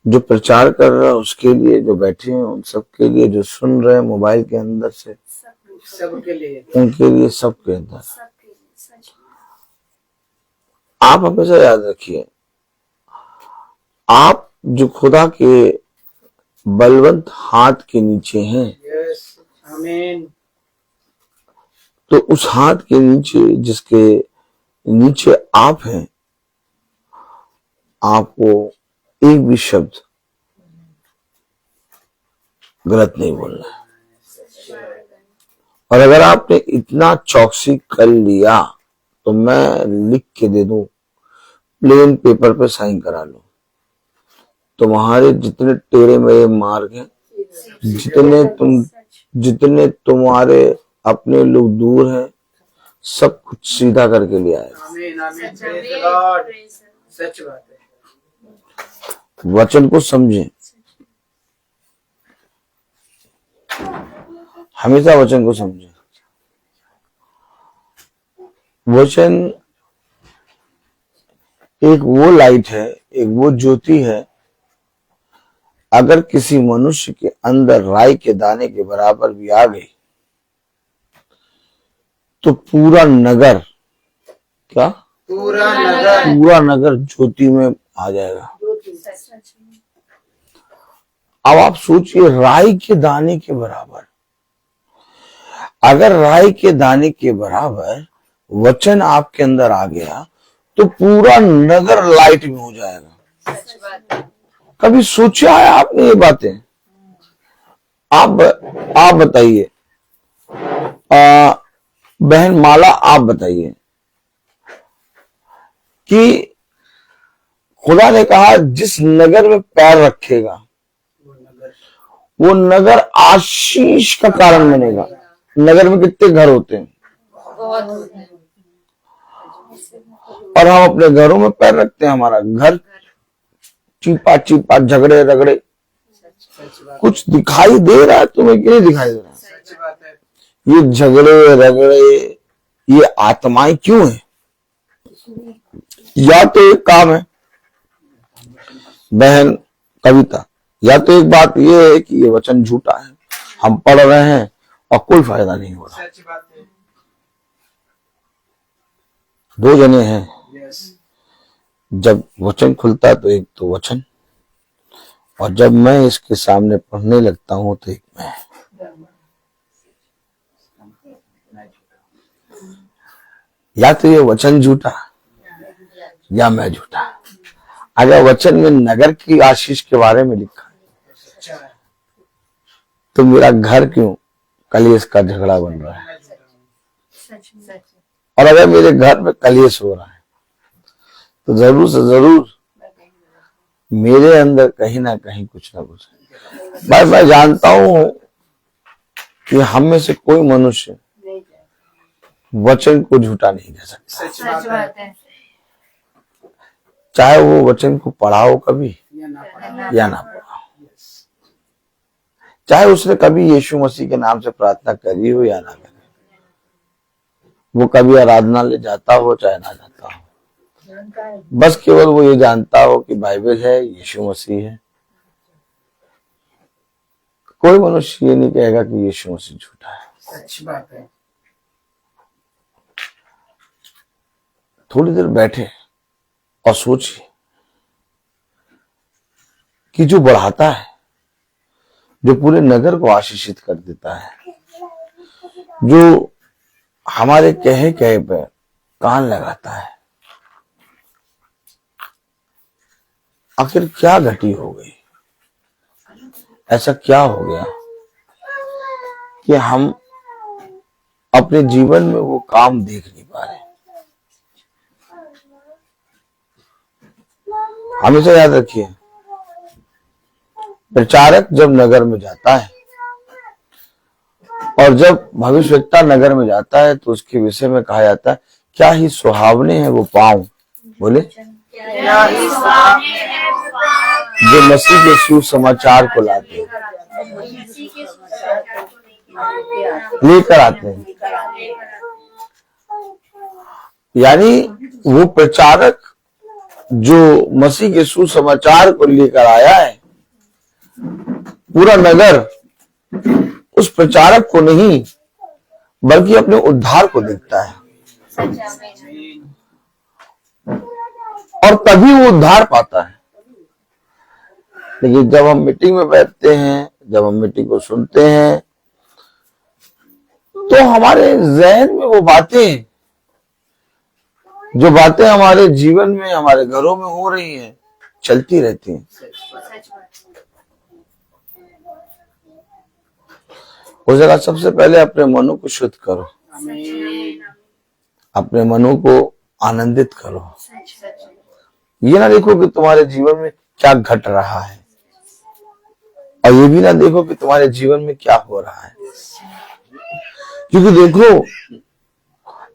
जो प्रचार कर रहा है उसके लिए, जो बैठे हैं उन सबके लिए, जो सुन रहे हैं मोबाइल के अंदर से, सबके लिए, उनके लिए, सबके अंदर। आप हमेशा याद रखिए, आप जो खुदा के बलवंत हाथ के नीचे हैं, यस आमीन, तो उस हाथ के नीचे जिसके नीचे आप हैं, आपको एक भी शब्द गलत नहीं बोलना है। और अगर आपने इतना चौकसी कर लिया तो मैं लिख के दे दूं, प्लेन पेपर पे साइन करा लो, तुम्हारे जितने टेढ़े मेढ़े मार्ग हैं, जितने तुम्हारे अपने लोग दूर हैं, सब कुछ सीधा करके ले आएगा। आमीन आमीन, प्रेज द लॉर्ड। सच बात है। वचन को समझें, हमेशा वचन को समझें। वचन एक वो लाइट है, एक वो ज्योति है, अगर किसी मनुष्य के अंदर राई के दाने के बराबर भी आ गई तो पूरा नगर, क्या पूरा नगर ज्योति में आ जाएगा। अब आप सोचिए, राई के दाने के बराबर, अगर राई के दाने के बराबर वचन आपके अंदर आ गया तो पूरा नगर लाइट में हो जाएगा। कभी सोचा है आपने ये बातें? आप बताइए, बहन माला आप बताइए कि खुदा ने कहा जिस नगर में पैर रखेगा वो नगर आशीष का कारण बनेगा। नगर में कितने घर होते हैं, और हम अपने घरों में पैर रखते हैं, हमारा घर चीपा चीपा, झगड़े रगड़े। कुछ दिखाई दे रहा है तुम्हें कि नहीं दिखाई दे रहा है? सच बात है। ये झगड़े रगड़े, ये आत्माएं क्यों है? या तो एक काम है बहन कविता, या तो एक बात ये है कि ये वचन झूठा है, हम पढ़ रहे हैं और कोई फायदा नहीं हो रहा। सच बात है। दो जने हैं, यस, जब वचन खुलता है तो एक तो वचन, और जब मैं इसके सामने पढ़ने लगता हूं तो एक मैं। या तो ये वचन झूठा या मैं झूठा। अगर वचन में नगर की आशीष के बारे में लिखा है तो मेरा घर क्यों कलेश का झगड़ा बन रहा है? और अगर मेरे घर में कलेश हो रहा है तो जरूर से जरूर मेरे अंदर कहीं ना कहीं कुछ ना कुछ है। भाई मैं जानता हूं कि हम में से कोई मनुष्य वचन को झूठा नहीं कह सकता, सच बात है। चाहे वो वचन को पढ़ाओ कभी या ना पढ़ाओ, चाहे उसने कभी यीशु मसीह के नाम से प्रार्थना करी हो या ना करी, वो कभी आराधनालय जाता हो चाहे ना जाता हो, बस केवल वो ये जानता हो कि बाइबल है, यीशु मसीह है। कोई मनुष्य ये नहीं कहेगा कि यीशु मसीह झूठा है। सच्ची बात है। थोड़ी देर बैठे और सोचिए कि जो बढ़ाता है, जो पूरे नगर को आशीषित कर देता है, जो हमारे कहे पे कान लगाता है, आखिर क्या घटी हो गई? ऐसा क्या हो गया कि हम अपने जीवन में वो काम देख नहीं पा रहे? हमेशा याद रखिए, प्रचारक जब नगर में जाता है और जब भविष्यवक्ता नगर में जाता है तो उसके विषय में कहा जाता है, क्या ही सुहावने हैं वो पांव, बोले, जो मसीह के सुसमाचार को लाते हैं, लेकर आते हैं। यानी वो प्रचारक जो मसीह के सुसमाचार को लेकर आया है, पूरा नगर उस प्रचारक को नहीं बल्कि अपने उद्धार को देखता है, और तभी वो उद्धार पाता है। लेकिन जब हम मीटिंग में बैठते हैं, जब हम मीटिंग को सुनते हैं, तो हमारे जहन में वो बातें, जो बातें हमारे जीवन में, हमारे घरों में हो रही हैं, चलती रहती हैं। उस जगह सबसे पहले अपने मनों को शुद्ध करो, अपने मनों को आनंदित करो। ये ना देखो कि तुम्हारे जीवन में क्या घट रहा है, और ये भी ना देखो कि तुम्हारे जीवन में क्या हो रहा है। क्योंकि देखो,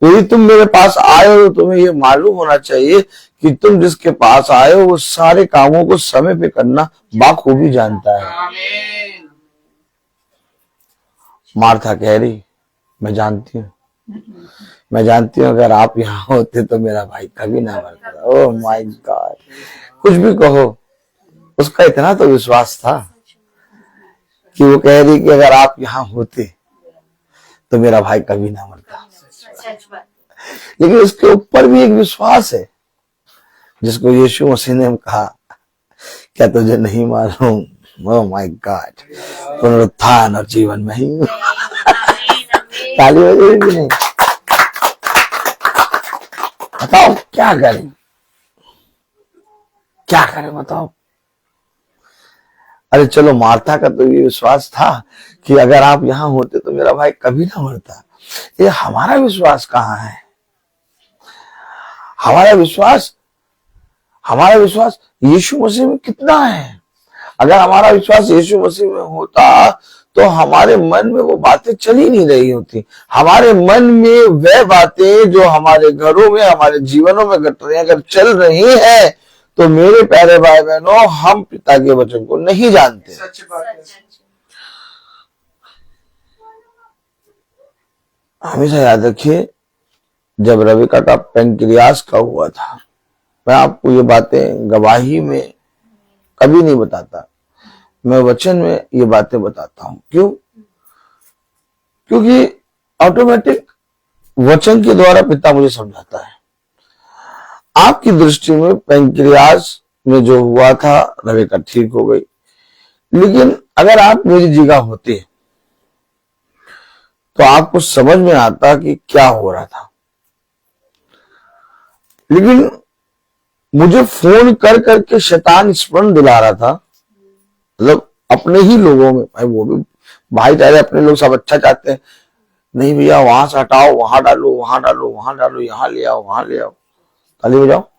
यदि तुम मेरे पास आए हो तो तुम्हें ये मालूम होना चाहिए कि तुम जिसके पास आए हो वो सारे कामों को समय पे करना बाखूबी जानता है। मार्था कह रही, मैं जानती हूँ अगर आप यहाँ होते तो मेरा भाई कभी ना मरता। ओह माय गॉड, कुछ भी कहो, उसका इतना तो विश्वास था कि वो कह रही कि अगर आप यहाँ होते तो मेरा भाई कभी ना मरता। लेकिन उसके ऊपर भी एक विश्वास है जिसको यीशु मसीह ने कहा, क्या तुझे नहीं मालूम, ओह माय गॉड, पुनरुत्थान और जीवन में ही। ताली बजेगी कि नहीं? बताओ क्या करें, क्या करें बताओ। अरे चलो, मार्था का तो ये विश्वास था कि अगर आप यहाँ होते तो मेरा भाई कभी ना मरता। ये हमारा विश्वास कहाँ है? हमारा विश्वास यीशु मसीह में कितना है? अगर हमारा विश्वास यीशु मसीह में होता तो हमारे मन में वो बातें चल ही नहीं रही होती। हमारे मन में वह बातें जो हमारे घरों में, हमारे जीवनों में घट रही हैं, अगर चल रही है तो मेरे प्यारे भाई बहनों, हम पिता के वचन को नहीं जानते। सच बात है। हमेशा याद रखिए, जब रविका का पेंक्रियास का हुआ था, मैं आपको ये बातें गवाही में कभी नहीं बताता, मैं वचन में ये बातें बताता हूं। क्यों? क्योंकि ऑटोमेटिक वचन के द्वारा पिता मुझे समझाता है। आपकी दृष्टि में पेंक्रियास में जो हुआ था, रविका ठीक हो गई, लेकिन अगर आप मेरी जगह होते तो आपको समझ में आता कि क्या हो रहा था। लेकिन मुझे फोन कर करके शैतान स्मरण दिला रहा था, मतलब अपने ही लोगों में, भाई वो भी भाईचारे, अपने लोग सब अच्छा चाहते हैं, नहीं भैया वहां से हटाओ, वहां डालो, वहां डालो, वहां डालो, यहाँ ले आओ, वहां ले आओ, ताली बजाओ।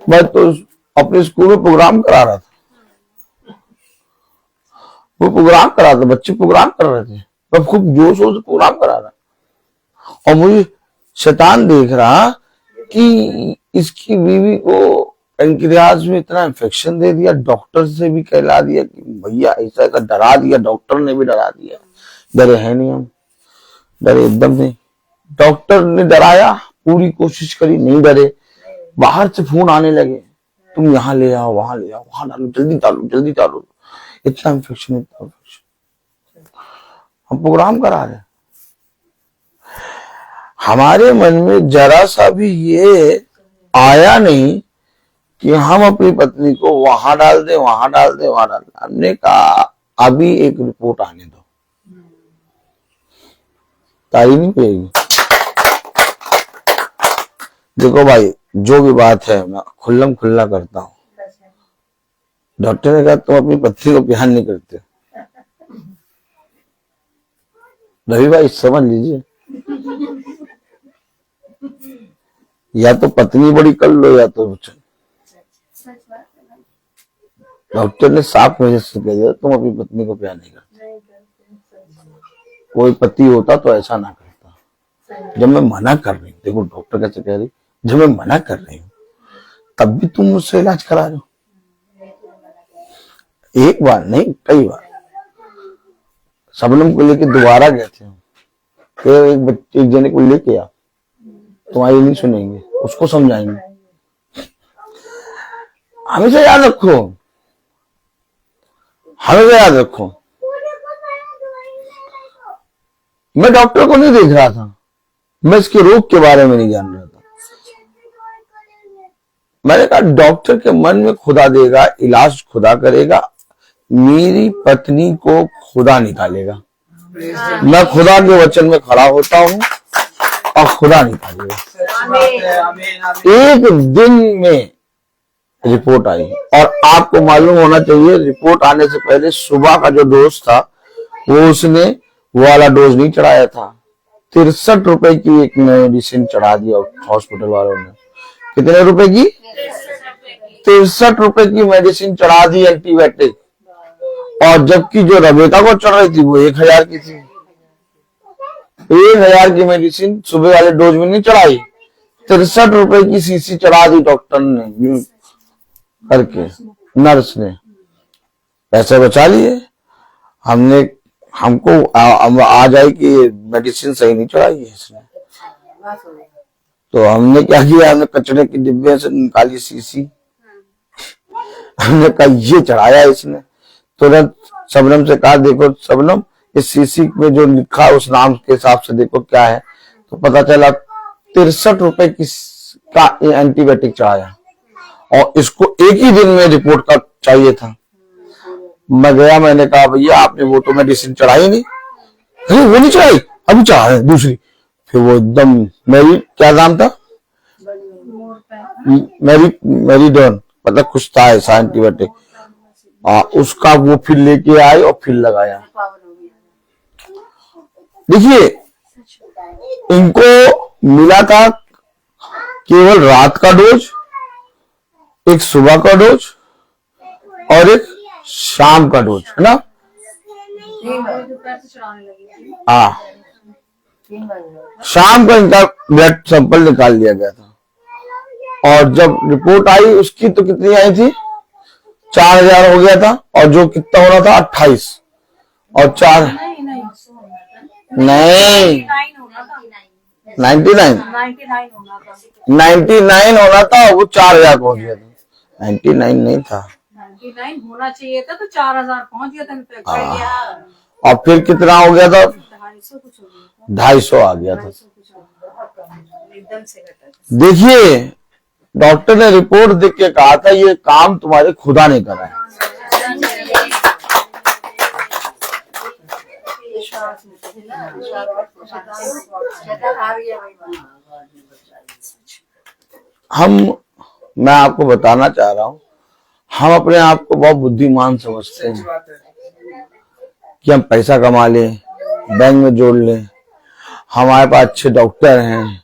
मैं तो अपने स्कूल में प्रोग्राम करा रहा था, बच्चे प्रोग्राम कर रहे थे, मैं खूब जोशों से प्रोग्राम करा रहा, और मुझे शैतान देख रहा कि इसकी बीवी को पेंक्रियास में इतना इन्फेक्शन दे दिया, डॉक्टर से भी कहला दिया कि भैया ऐसा का डरा दिया, डॉक्टर ने भी डरा दिया। डरे हैं नहीं हम, डरे एकदम नहीं, डॉक्टर ने डराया, पूरी कोशिश करी, नहीं डरे। बाहर से फोन आने लगे, तुम यहाँ ले आओ, वहां ले आओ, वहां डालो, जल्दी डालो, जल्दी डालो, इतना इन्फेक्शन, इतना इन्फेक्शन। हम प्रोग्राम करा रहे, हमारे मन में जरा सा भी ये आया नहीं कि हम अपनी पत्नी को वहां डाल दे, वहां डाल दे, वहां डाल दे। हमने कहा अभी एक रिपोर्ट आने दो, ताली नहीं पड़ेगी। देखो भाई, जो भी बात है मैं खुल्लम खुल्ला करता हूँ। डॉक्टर ने कहा तुम अपनी पत्नी को प्यार नहीं करते। रवि भाई समझ लीजिए, या तो पत्नी बड़ी कर लो या तो डॉक्टर ने साफ वजह से कह दिया तुम अपनी पत्नी को प्यार नहीं करते। कोई पति होता तो ऐसा ना करता। जब मैं मना कर रही हूँ, देखो डॉक्टर कैसे कह रही, जब मैं मना कर रही हूँ तब भी तुम मुझसे इलाज करा रहे हो। एक बार नहीं, कई बार। शबनम को लेके दोबारा गए थे, फिर एक जने को लेके आ, तुम्हारी नहीं सुनेंगे, उसको समझाएंगे। हमेशा याद रखो, हमेशा याद रखो, मैं डॉक्टर को नहीं देख रहा था, मैं इसके रोग के बारे में नहीं जान रहा था। मैंने कहा डॉक्टर के मन में खुदा देगा, इलाज खुदा करेगा, मेरी पत्नी को खुदा निकालेगा। मैं खुदा के वचन में खड़ा होता हूँ और खुदा निकालेगा। एक दिन में रिपोर्ट आई, और आपको मालूम होना चाहिए रिपोर्ट आने से पहले सुबह का जो डोज था वो उसने वो वाला डोज नहीं चढ़ाया था। 63 रुपए की एक मेडिसिन चढ़ा दिया हॉस्पिटल वालों ने। कितने रुपए की? 63 रुपए की मेडिसिन चढ़ा दी, एंटीबायोटिक। और जबकि जो रबेका को चढ़ रही थी वो 1000 की थी। 1000 की मेडिसिन सुबह वाले डोज में नहीं चढ़ाई, 63 रुपए की शीशी चढ़ा दी डॉक्टर ने करके, नर्स ने। पैसे बचा लिए। हमको आ जाए कि मेडिसिन सही नहीं चढ़ाई है इसने। तो हमने क्या किया, हमने कचरे के डिब्बे से निकाली शीशी, हमने कहा ये चढ़ाया इसने। तुरंत शबनम से कहा देखो शबनम, इस शीशी में जो लिखा है उस नाम के हिसाब से देखो क्या है। तो पता चला 63 रुपए की का एंटीबायोटिक चढ़ाया, और इसको एक ही दिन में रिपोर्ट का चाहिए था। मैं गया, मैंने कहा भैया आपने वो तो मेडिसिन चढ़ाई नहीं। अरे वो नहीं चढ़ाई, अभी चढ़ा है दूसरी। फिर वो एकदम मेरी, क्या नाम था, मेरी डॉन, मतलब कुछ था ऐसा एंटीबायोटिक, उसका वो फिर लेके आए और फिर लगाया। देखिए इनको मिला था केवल रात का डोज, एक सुबह का डोज और एक शाम का डोज, है ना। हाँ, शाम को इनका ब्लड सैंपल निकाल लिया गया था, और जब रिपोर्ट आई उसकी तो कितनी आई थी, 4000 हो गया था, और जो कितना हो रहा था 28 और 4 नहीं 99 होना था, वो 4000 पहुंच गया था। 99 नहीं था, 99 होना चाहिए था, तो 4000 पहुंच गया था। और फिर कितना हो गया था, 250 आ गया था। एकदम से घटा। देखिए डॉक्टर ने रिपोर्ट देख के कहा था ये काम तुम्हारे खुदा ने करा है। मैं आपको बताना चाह रहा हूँ, हम अपने आप को बहुत बुद्धिमान समझते हैं कि हम पैसा कमा लें, बैंक में जोड़ लें, हमारे पास अच्छे डॉक्टर हैं,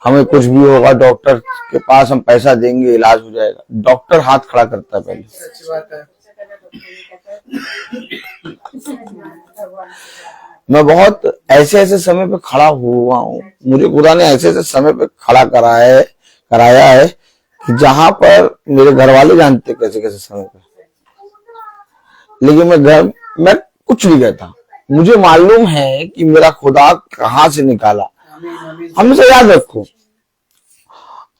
हमें कुछ भी होगा डॉक्टर के पास हम पैसा देंगे इलाज हो जाएगा। डॉक्टर हाथ खड़ा करता है पहले। मैं बहुत ऐसे समय पे खड़ा हुआ हूँ, मुझे खुदा ने ऐसे समय पे खड़ा कराया है कि जहां पर मेरे घर वाले जानते कैसे समय पे, लेकिन मैं कुछ नहीं कहता। मुझे मालूम है कि मेरा खुदा कहाँ से निकाला। हमेशा याद रखो,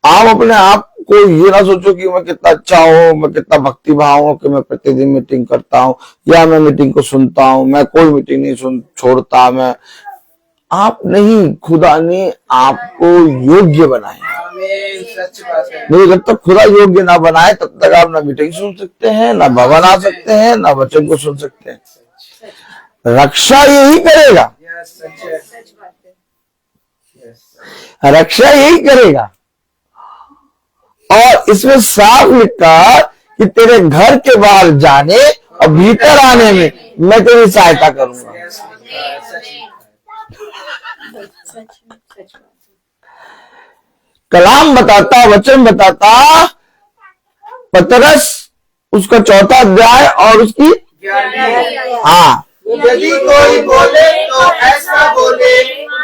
आप अपने आप को ये ना सोचो कि मैं कितना अच्छा हूँ, मैं कितना भक्ति भाव हूँ कि मैं प्रतिदिन मीटिंग करता हूँ या मैं मीटिंग को सुनता हूँ, मैं कोई मीटिंग नहीं छोड़ता। मैं आप नहीं, खुदा ने आपको योग्य बनाया। सच बात है। नहीं, जब तक खुदा योग्य ना बनाए तब तक आप ना मीटिंग सुन सकते हैं, ना भवन आ सकते हैं, ना वचन को सुन सकते हैं। रक्षा यही करेगा, रक्षा यही करेगा। और इसमें साफ लिखा कि तेरे घर के बाहर जाने और भीतर आने में मैं तेरी सहायता करूंगा। कलाम बताता, वचन बताता, पतरस उसका 4 अध्याय और उसकी हाँ, यदि कोई बोले तो ऐसा बोले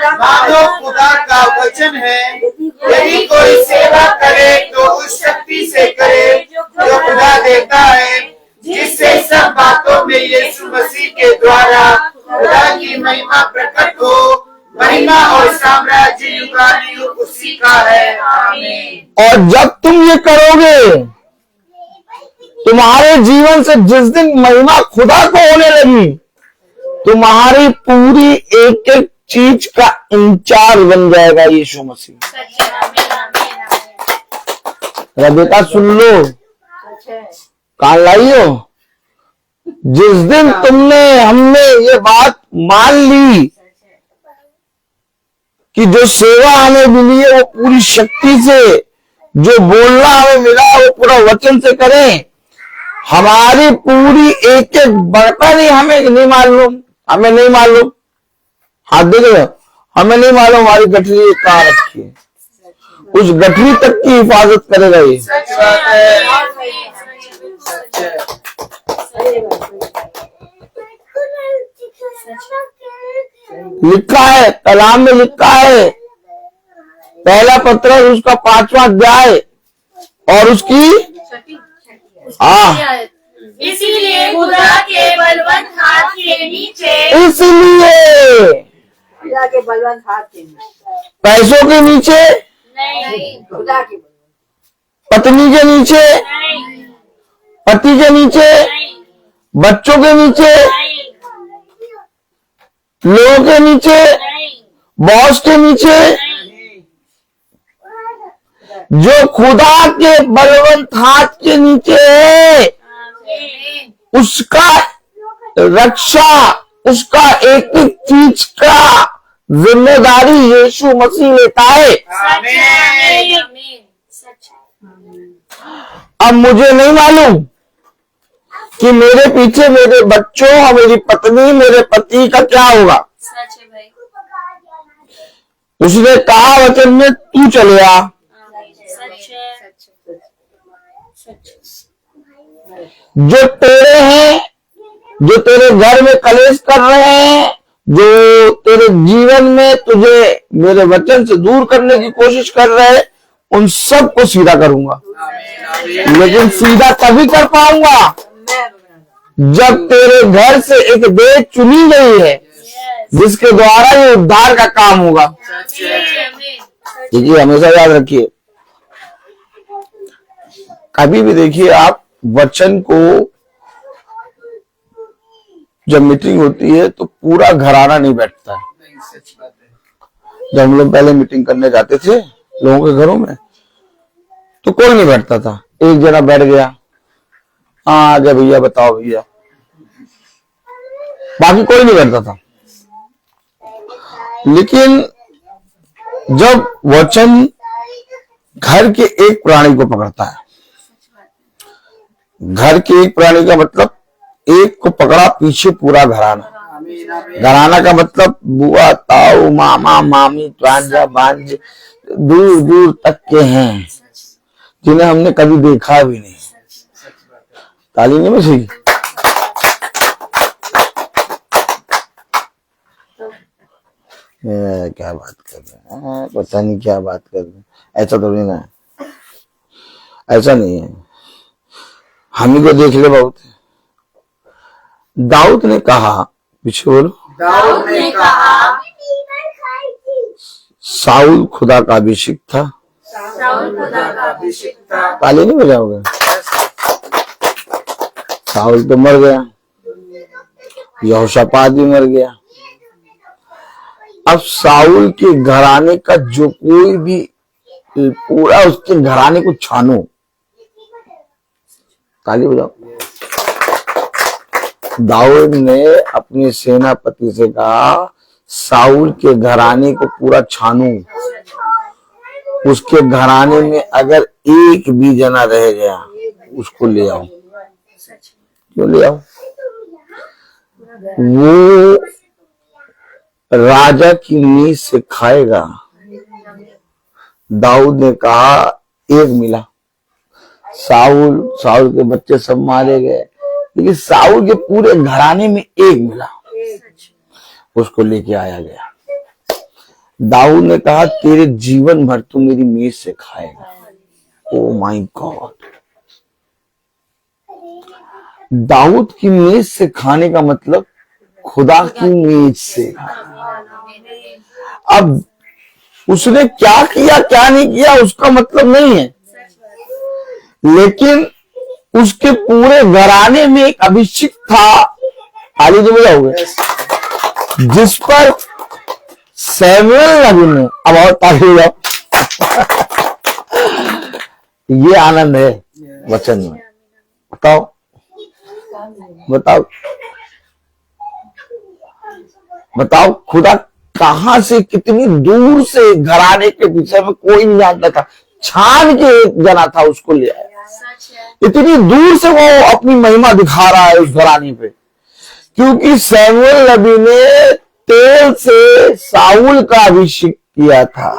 मानो खुदा का वचन है। यदि कोई सेवा करे तो उस शक्ति से करे जो खुदा देता है, जिससे सब बातों में यीशु मसीह के द्वारा खुदा की महिमा प्रकट हो। महिमा और साम्राज्य युगानुयुग उसी का है। आमीन। और जब तुम ये करोगे, तुम्हारे जीवन से जिस दिन महिमा खुदा को होने लगी, तुम्हारी पूरी एक एक चीज का इंचार्ज बन जाएगा यीशु मसीह। बेटा सुन लो, कान लाइयो। जिस दिन हमने ये बात मान ली कि जो सेवा हमें मिली है वो पूरी शक्ति से, जो बोलना हमें मिला वो पूरा वचन से करें। हमारी पूरी एक एक बड़का नहीं, हमें नहीं मालूम, हमें नहीं मालूम, हाथ देख रहे हो, हमें नहीं मालूम हमारी गठरी कहाँ रखी है। उस गठरी तक की हिफाजत करेगा ये। सच बात है। सच है। लिखा है, कलाम में लिखा है, पहला पत्रस उसका 5वां अध्याय और उसकी इसीलिए खुदा के बलवंत हाथ के नीचे, इसलिए खुदा के बलवंत हाथ के नीचे, पैसों के नीचे नहीं, खुदा के पत्नी के नीचे, नहीं, पति के नीचे, नहीं, बच्चों के नीचे, नहीं, लोगों के नीचे, नहीं, बॉस के नीचे, नहीं, जो खुदा के बलवंत हाथ के नीचे है, आमीन। उसका रक्षा, उसका एक एक चीज का जिम्मेदारी यीशु मसीह लेता है। आमीन। आमीन। सच है। अब मुझे नहीं मालूम कि मेरे पीछे मेरे बच्चों और मेरी पत्नी, मेरे पति का क्या होगा। सच है भाई। उसने कहा वचन में, तू चले आ। सच है। जो तेरे हैं, जो तेरे घर में कलेश कर रहे हैं, जो तेरे जीवन में तुझे मेरे वचन से दूर करने की कोशिश कर रहे हैं, उन सब को सीधा करूंगा। लेकिन सीधा तभी कर पाऊंगा जब तेरे घर से एक देह चुनी गई है जिसके द्वारा ये उद्धार का काम होगा। देखिए, हमेशा याद रखिए, कभी भी देखिए आप वचन को, जब मीटिंग होती है तो पूरा घराना नहीं बैठता है। जब हम लोग पहले मीटिंग करने जाते थे लोगों के घरों में तो कोई नहीं बैठता था, एक जना बैठ गया, हाँ आगे भैया बताओ भैया, बाकी कोई नहीं बैठता था। लेकिन जब वचन घर के एक प्राणी को पकड़ता है, घर के एक प्राणी का मतलब एक को पकड़ा पीछे पूरा घराना। घराना का मतलब बुआ, ताऊ, मामा, मामी, भांजा, भांजे, दूर दूर तक के हैं जिन्हें हमने कभी देखा भी नहीं। ताली नहीं बजेगी? क्या बात कर रहे हैं, पता नहीं क्या बात कर रहे हैं। ऐसा तो नहीं ना, ऐसा नहीं है, हम ही को देख ले बहुत। दाऊद ने कहा, पीछे बोलो, दाऊद ने कहा, साउल खुदा का अभिषेक था, साउल खुदा का अभिषिक्त था। ताली नहीं बजाओगे? साउल तो मर गया, यहोशापात भी मर गया। अब साउल के घराने का जो कोई भी, पूरा उसके घराने को छानो। ताली बजाओ। दाऊद ने अपने सेनापति से कहा, साउल के घराने को पूरा छानू, उसके घराने में अगर एक भी जना रह गया उसको ले आओ। क्यों ले आओ? वो राजा की नींद से खाएगा। दाऊद ने कहा, एक मिला। साउल के बच्चे सब मारे गए, लेकिन साउल के पूरे घराने में एक मिला, उसको लेके आया गया। दाऊद ने कहा, तेरे जीवन भर तू मेरी मेज से खाएगा। Oh my God! दाऊद की मेज से खाने का मतलब खुदा की मेज से खाना। अब उसने क्या किया क्या नहीं किया उसका मतलब नहीं है, लेकिन उसके पूरे घराने में एक अभिषेक था। आगे जो बजाओगे, जिस पर सैमुएल नबी ने, अब और ताली बजाओ। ये आनंद है वचन में। बताओ बताओ बताओ, खुदा कहां से, कितनी दूर से घराने के विषय में कोई नहीं जानता था, छान के एक जना था उसको ले आया। इतनी दूर से वो अपनी महिमा दिखा रहा है उस घराने पे, क्योंकि सैमुएल नबी ने तेल से साउल का अभिषेक किया था।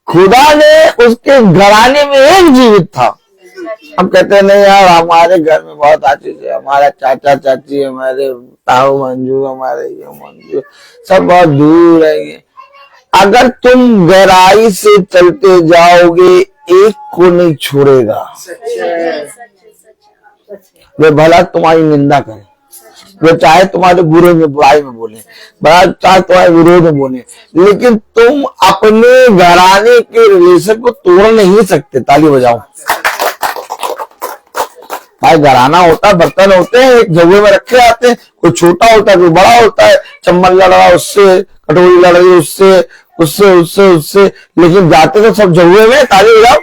खुदा ने उसके घराने में एक जीवित था। हम कहते हैं नहीं यार, हमारे घर में बहुत अच्छे से, हमारा चाचा चाची, हमारे ताऊ मंजू, हमारे ये मंजू सब बहुत दूर है। अगर तुम गहराई से चलते जाओगे, एक को नहीं छोड़ेगा। वे भला तुम्हारी निंदा करे, वे चाहे तुम्हारे बुरे में बुराई में बोले, चाहे तुम्हारे विरोध में बोले, लेकिन तुम अपने घराने के रिलेशन को तोड़ नहीं सकते। ताली बजाओ भाई। घराना होता है, बर्तन होते हैं, एक जगह में रखे आते हैं, कोई छोटा होता है कोई बड़ा होता है, चम्मच लड़ रहा उससे, कटोरी लड़ रही उससे, उससे उससे उससे, लेकिन जाते तो सब जगह में। ताली बजाओ।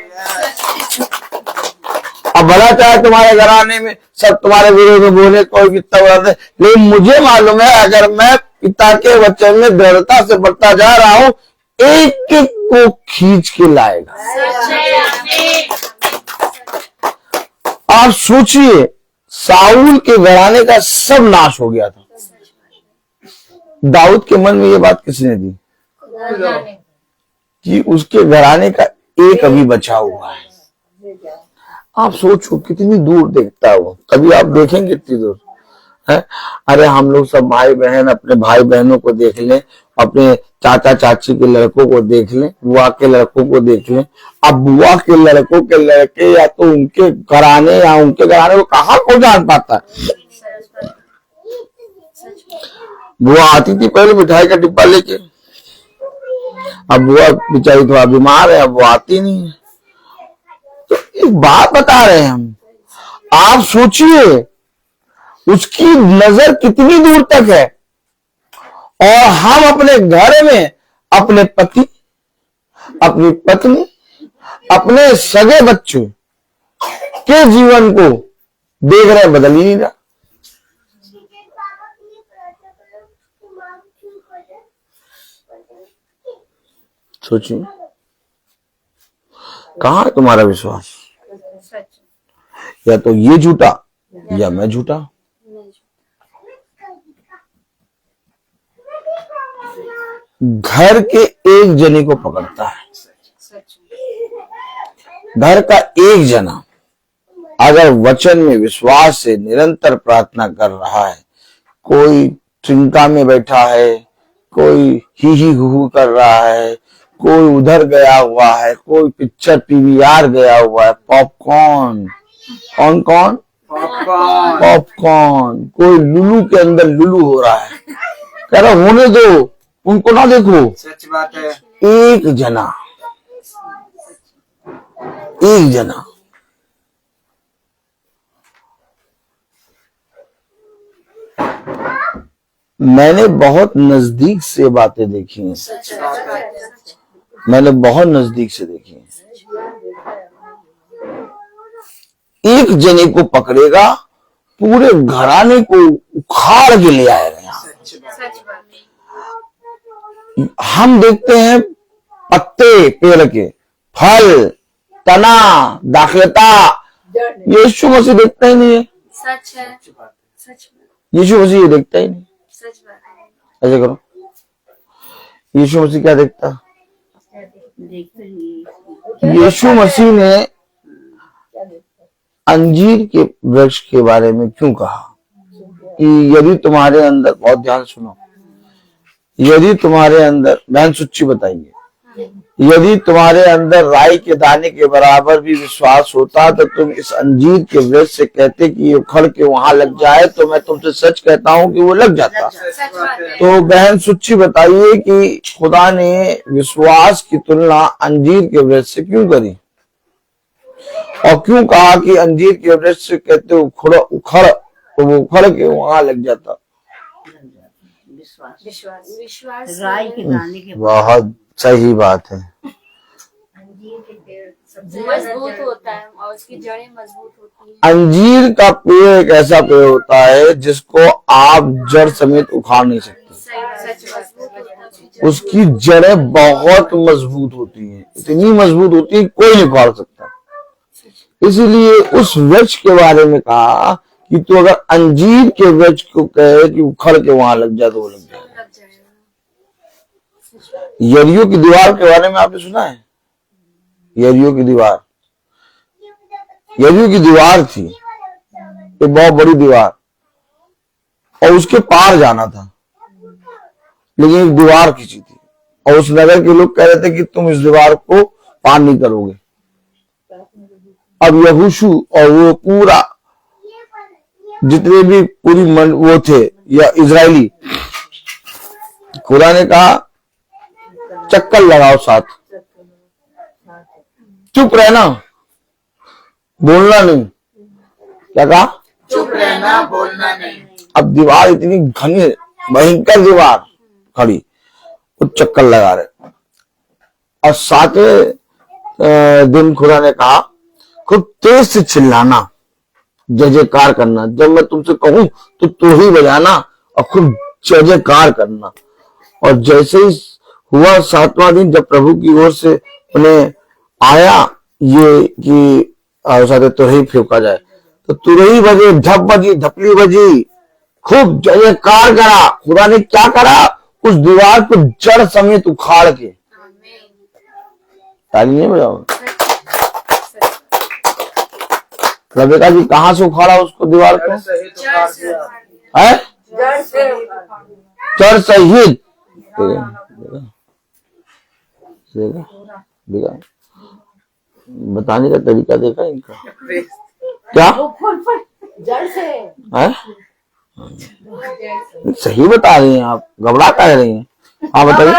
अब भला चाहे तुम्हारे घराने में सब तुम्हारे विरोध में बोले, कोई कितना बड़ा है, लेकिन मुझे मालूम है अगर मैं पिता के वचन में दृढ़ता से बढ़ता जा रहा हूं, एक एक को खींच के लाएगा। आप सोचिए, साउल के घराने का सब नाश हो गया था। दाऊद के मन में ये बात किसने दी कि उसके घराने का एक अभी बचा हुआ है। आप सोचो कितनी दूर देखता है वो, कभी आप देखेंगे कितनी दूर है। अरे हम लोग सब भाई बहन अपने भाई बहनों को देख लें, अपने चाचा चाची के लड़कों को देख लें, बुआ के लड़कों को देख लें। अब बुआ के लड़कों के लड़के या तो उनके घराने या उनके घराने को कहाँ को जान पाता है। बुआ आती थी पहले मिठाई का डिब्बा लेके, अब बुआ बेचारी थोड़ा बीमार है, अब वो आती नहीं है। तो एक बात बता रहे हैं हम, आप सोचिए उसकी नजर कितनी दूर तक है, और हम अपने घर में अपने पति, अपनी पत्नी, अपने सगे बच्चे के जीवन को देख रहे, बदल ही नहीं रहा। सोचिए कहां है तुम्हारा विश्वास? या तो ये झूठा या मैं झूठा। घर के एक जने को पकड़ता है। घर का एक जना अगर वचन में विश्वास से निरंतर प्रार्थना कर रहा है, कोई चिंता में बैठा है, कोई ही हू कर रहा है, कोई उधर गया हुआ है, कोई पिक्चर पीवीआर गया हुआ है, पॉपकॉर्न, कौन कौन पॉपकॉर्न। पॉपकॉर्न। कोई लुलू के अंदर लुलू हो रहा है, कह रहा होने दो, उनको ना देखो। सच बात है। एक जना मैंने बहुत नजदीक से बातें देखी हैं, सच बात है। मैंने बहुत नजदीक से देखी हैं। एक जने को पकड़ेगा, पूरे घराने को उखाड़ के ले आएगा यहाँ। सच बात है। सच बात है। हम देखते हैं पत्ते पेड़ के, फल, तना, दाखलता। यीशु मसीह देखता ही नहीं है। सच है। सच बात है। सच बात। यीशु मसीह ये देखता ही नहीं। सच बात है। ऐसे करो, यीशु मसीह क्या देखता? यीशु मसीह ने अंजीर के वृक्ष के बारे में क्यों कहा कि यदि तुम्हारे अंदर, बहुत ध्यान सुनो, यदि तुम्हारे अंदर, बहन सुच्ची बताइए, यदि तुम्हारे अंदर राई के दाने के बराबर भी विश्वास होता तो तुम इस अंजीर के वृक्ष से कहते कि ये उखड़ के वहां लग जाए, तो मैं तुमसे सच कहता हूं कि वो लग जाता। सच बात है। तो बहन सुच्ची बताइए कि खुदा ने विश्वास की तुलना अंजीर के वृक्ष से क्यों करी, और क्यों कहा कि अंजीर के वृक्ष से कहते उखड़ तो वो उखड़ के वहां लग जाता। विश्वास विश्वास। विश्वास। राई के दाने के बहुत सही बात है। अंजीर के पेड़ सबसे मजबूत होता है और उसकी जड़ें मजबूत होती हैं। अंजीर का पेड़ एक ऐसा पेड़ होता है जिसको आप जड़ समेत उखाड़ नहीं सकते। सच बात। उसकी जड़ें बहुत मजबूत होती हैं, इतनी मजबूत होती है कोई नहीं उखाड़ सकता। इसीलिए उस वृक्ष के बारे में कहा कि तू अगर अंजीर के वृक्ष को कहे कि उखड़ के वहां लग जाए तो वो लग जाए। यरीहो की दीवार के बारे में आपने सुना है? यरीहो की दीवार, यरीहो की दीवार थी, एक बहुत बड़ी दीवार, और उसके पार जाना था, लेकिन एक दीवार खींची थी, और उस नगर के लोग कह रहे थे कि तुम इस दीवार को पार नहीं करोगे। अब यहोशू और वो पूरा जितने भी पूरी वो थे या इजरायली, खुदा ने कहा चक्कर लगाओ साथ, चुप रहना, बोलना नहीं। क्या कहा? चुप रहना, बोलना नहीं। अब दीवार इतनी घनी भयंकर दीवार खड़ी, वो चक्कर लगा रहे। और सातवें दिन खुदा ने कहा खूब तेज से चिल्लाना, जय जयकार करना, जब मैं तुमसे कहूं तो तू ही बजाना और खूब जय जयकार करना। और जैसे ही हुआ सातवां दिन, जब प्रभु की ओर से उन्हें आया ये कि तुरही फेंका जाए, तो तुरही बजे, ढप बजी, ढपली बजी, खूब जय जयकार करा। खुदा ने क्या करा? उस दीवार को जड़ समेत उखाड़ के, ताली नहीं बजाओ, रबेका जी कहां से उखाड़ा उसको, दीवार को? है जड़ सहित। देखा, बताने का तरीका देखा इनका, क्या जड़ से है? सही बता रही हैं आप, घबरा कह रही हैं। हाँ बताइए।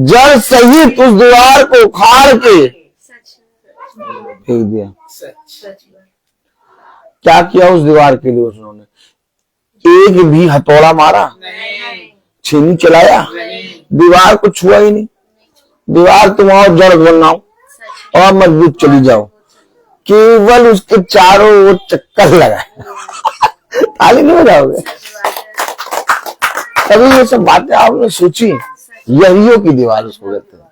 जड़ सहित उस दीवार को उखाड़ के फेंक दिया। क्या किया उस दीवार के लिए उन्होंने? एक भी हथौड़ा मारा नहीं, छीनी चलाया, दीवार को छुआ ही नहीं। दीवार तुम और जड़ बनाओ और मजबूत चली जाओ, केवल उसके चारों ओर चक्कर लगाए। ताली नहीं बजाओगे? तभी ये सब बातें आपने सोची। यरीहो की दीवार उसको कहते हैं,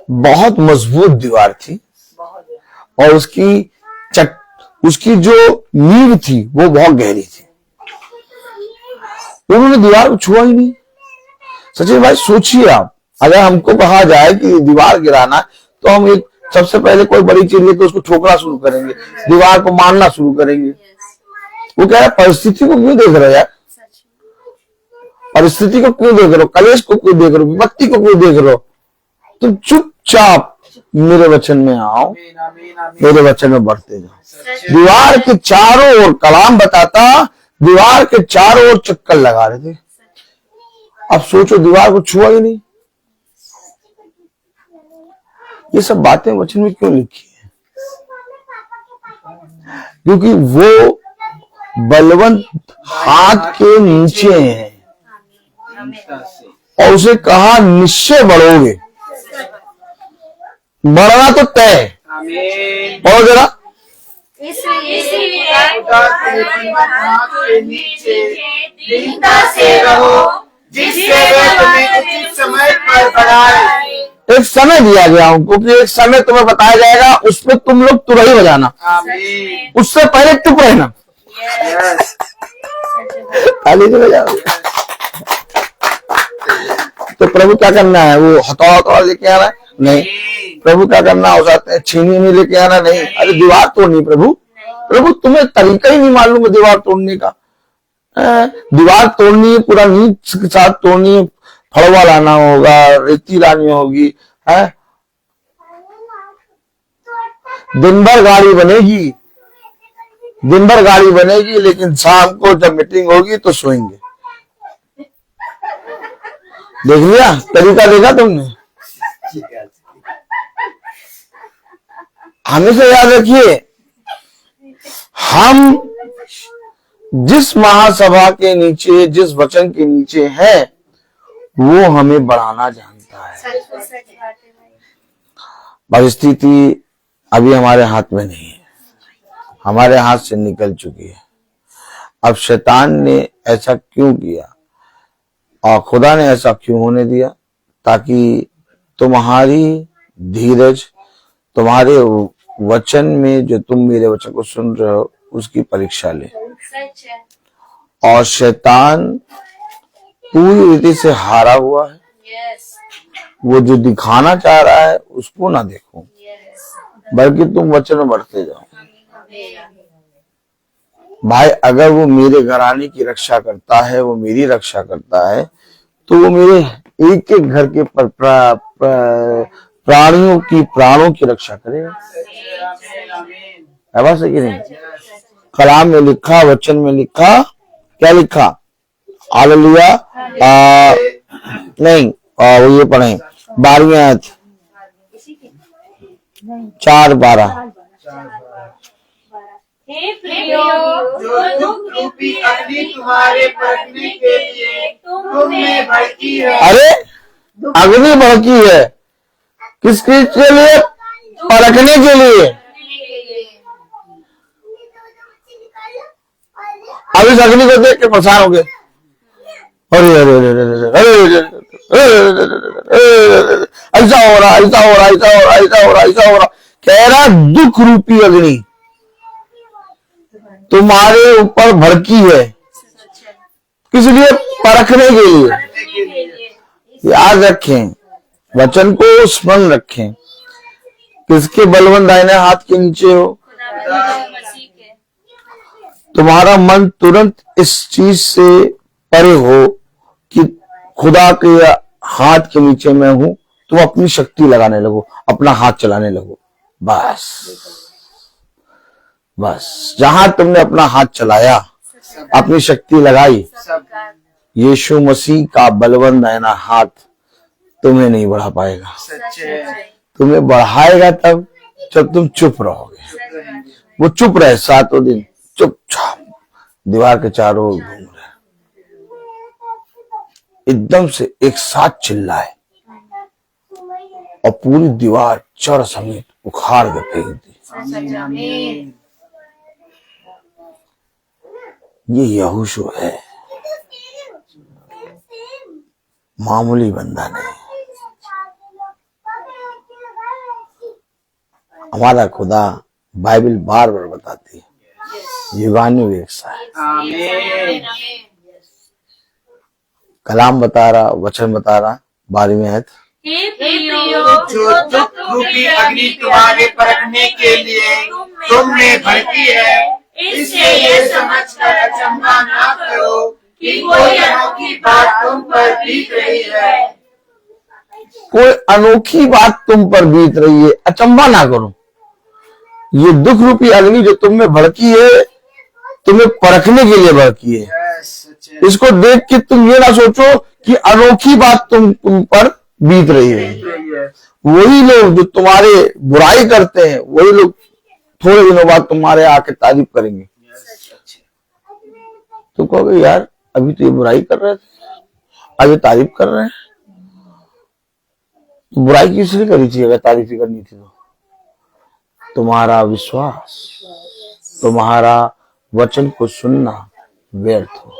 बहुत मजबूत दीवार थी, और उसकी जो नींव थी वो बहुत गहरी थी। उन्होंने दीवार को छुआ ही नहीं। सचिन भाई सोचिए आप, अगर हमको कहा जाए कि दीवार गिराना, तो हम एक सबसे पहले कोई बड़ी चीज लेके उसको ठोकना शुरू करेंगे, दीवार को मारना शुरू करेंगे। वो कह रहा है परिस्थिति को क्यों देख रहे हो यार, परिस्थिति को क्यों देख रहे हो, कलेश को क्यों देख रहे हो, विपत्ति को क्यों देख रहे हो? तुम चुपचाप मेरे वचन में आओ, आमीन, आमीन, आमीन। मेरे वचन में बढ़ते जाओ। दीवार के चारों ओर कलाम बताता, दीवार के चारों ओर चक्कर लगा रहे थे। अब सोचो, दीवार को छुआ ही नहीं। ये सब बातें वचन में क्यों लिखी है? क्योंकि वो बलवंत हाथ के नीचे है और उसे कहा निश्चय बढ़ोगे। बढ़ना तो तय है। आमीन। और जरा इसलिए खुदा के बलवंत हाथ के नीचे दीनता से रहो, जिससे वे तुम्हें उचित समय पर बढ़ाए। एक समय दिया गया उनको कि एक समय तुम्हें बताया जाएगा, उसमें तुम लोग तुरही बजाना, आमीन। उससे पहले चुप रहना। यस। ताली से बजाओ। तो प्रभु क्या करना है? वो हथौड़ा लेके आना है? नहीं। प्रभु क्या करना हो जाते हैं? छीनी में लेके आना? नहीं। अरे दीवार तोड़नी प्रभु, प्रभु तुम्हें तरीका ही नहीं मालूम है दीवार तोड़ने का। दीवार तोड़नी है, पूरा नींव के साथ तोड़नी है, फड़वा लाना होगा, रेती लानी होगी, है दिन भर गाड़ी बनेगी, दिन भर गाड़ी बनेगी, लेकिन शाम को जब मीटिंग होगी तो सोएंगे। देख लिया तरीका, देखा तुमने? हमेशा याद रखिए, हम जिस महासभा के नीचे, जिस वचन के नीचे है, वो हमें बढ़ाना जानता है। परिस्थिति अभी हमारे हाथ में नहीं है, हमारे हाथ से निकल चुकी है। अब शैतान ने ऐसा क्यों किया और खुदा ने ऐसा क्यों होने दिया? ताकि तुम्हारी धीरज, तुम्हारे वचन में, जो तुम मेरे वचन को सुन रहे हो, उसकी परीक्षा ले। सच है। और शैतान पूरी रीति से हारा हुआ है। यस, वो जो दिखाना चाह रहा है उसको ना देखो, यस। बल्कि तुम वचन में बढ़ते जाओ। भाई, अगर वो मेरे घराने की रक्षा करता है, वो मेरी रक्षा करता है, तो वो मेरे एक एक घर के प्राणियों की, प्राणों की रक्षा करेगा। है बात है कि नहीं? कलाम में लिखा, वचन में लिखा, क्या लिखा? हालेलुया। नहीं, वो ये पढ़े 12वीं आयत 4:12। हे प्रियो, जो दुख रूपी अग्नि तुम्हारे परखने के लिए तुम में भड़की है। अरे अग्नि भड़की है किसके लिए? परखने के लिए। अब इस अग्नि को देख के परेशान हो गए। अरे अरे अरे अरे अरे, ऐसा हो रहा, ऐसा हो रहा, ऐसा हो रहा, ऐसा हो रहा, ऐसा हो रहा। कह रहा दुख रूपी अग्नि तुम्हारे ऊपर भड़की है। किस लिए? परखने के लिए। याद रखें, वचन को स्मरण रखें। किसके बलवंत दाहिने हाथ के नीचे हो? मसीह के। तुम्हारा मन तुरंत इस चीज से परे हो कि खुदा के हाथ के नीचे मैं हूं। तुम अपनी शक्ति लगाने लगो, अपना हाथ चलाने लगो। बस बस जहां तुमने अपना हाथ चलाया, अपनी शक्ति लगाई, यीशु मसीह का बलवंत दाहिना हाथ तुम्हें नहीं बढ़ा पाएगा। तुम्हें बढ़ाएगा तब जब तुम चुप रहोगे। वो चुप रहे 7 दिन, चुपचाप दीवार के चारों ओर घूम रहे, एकदम से एक साथ चिल्लाए और पूरी दीवार चर समेत उखाड़ के फेंक दी। ये यहोशू है, मामूली बंदा नहीं। हमारा खुदा बाइबल बार बार बताती है, युगानुयुग एक सा है। कलाम बता रहा, वचन बता रहा, 12वीं आयत। हे प्रियो, जो दुख रूपी अग्नि तुम्हारे परखने के लिए तुम में भड़की है, इससे ये समझकर अचंभा न करो कि कोई अनोखी बात तुम पर बीत रही है। कोई अनोखी बात तुम पर बीत रही है, अचंभा ना करो। ये दुख रूपी अग्नि जो तुम में भड़की है, तुम्हें परखने के लिए भड़की है। इसको देख के तुम ये ना सोचो कि अनोखी बात तुम पर बीत रही है। वही लोग जो तुम्हारे बुराई करते हैं, वही लोग थोड़े दिनों बाद तुम्हारे आके तारीफ करेंगे। तुम कहोगे यार अभी तो ये बुराई कर रहे थे, अभी तारीफ कर रहे हैं। तो बुराई किस लिए करी थी अगर तारीफ ही करनी थी तो? तुम्हारा विश्वास, तुम्हारा वचन को सुनना व्यर्थ हो।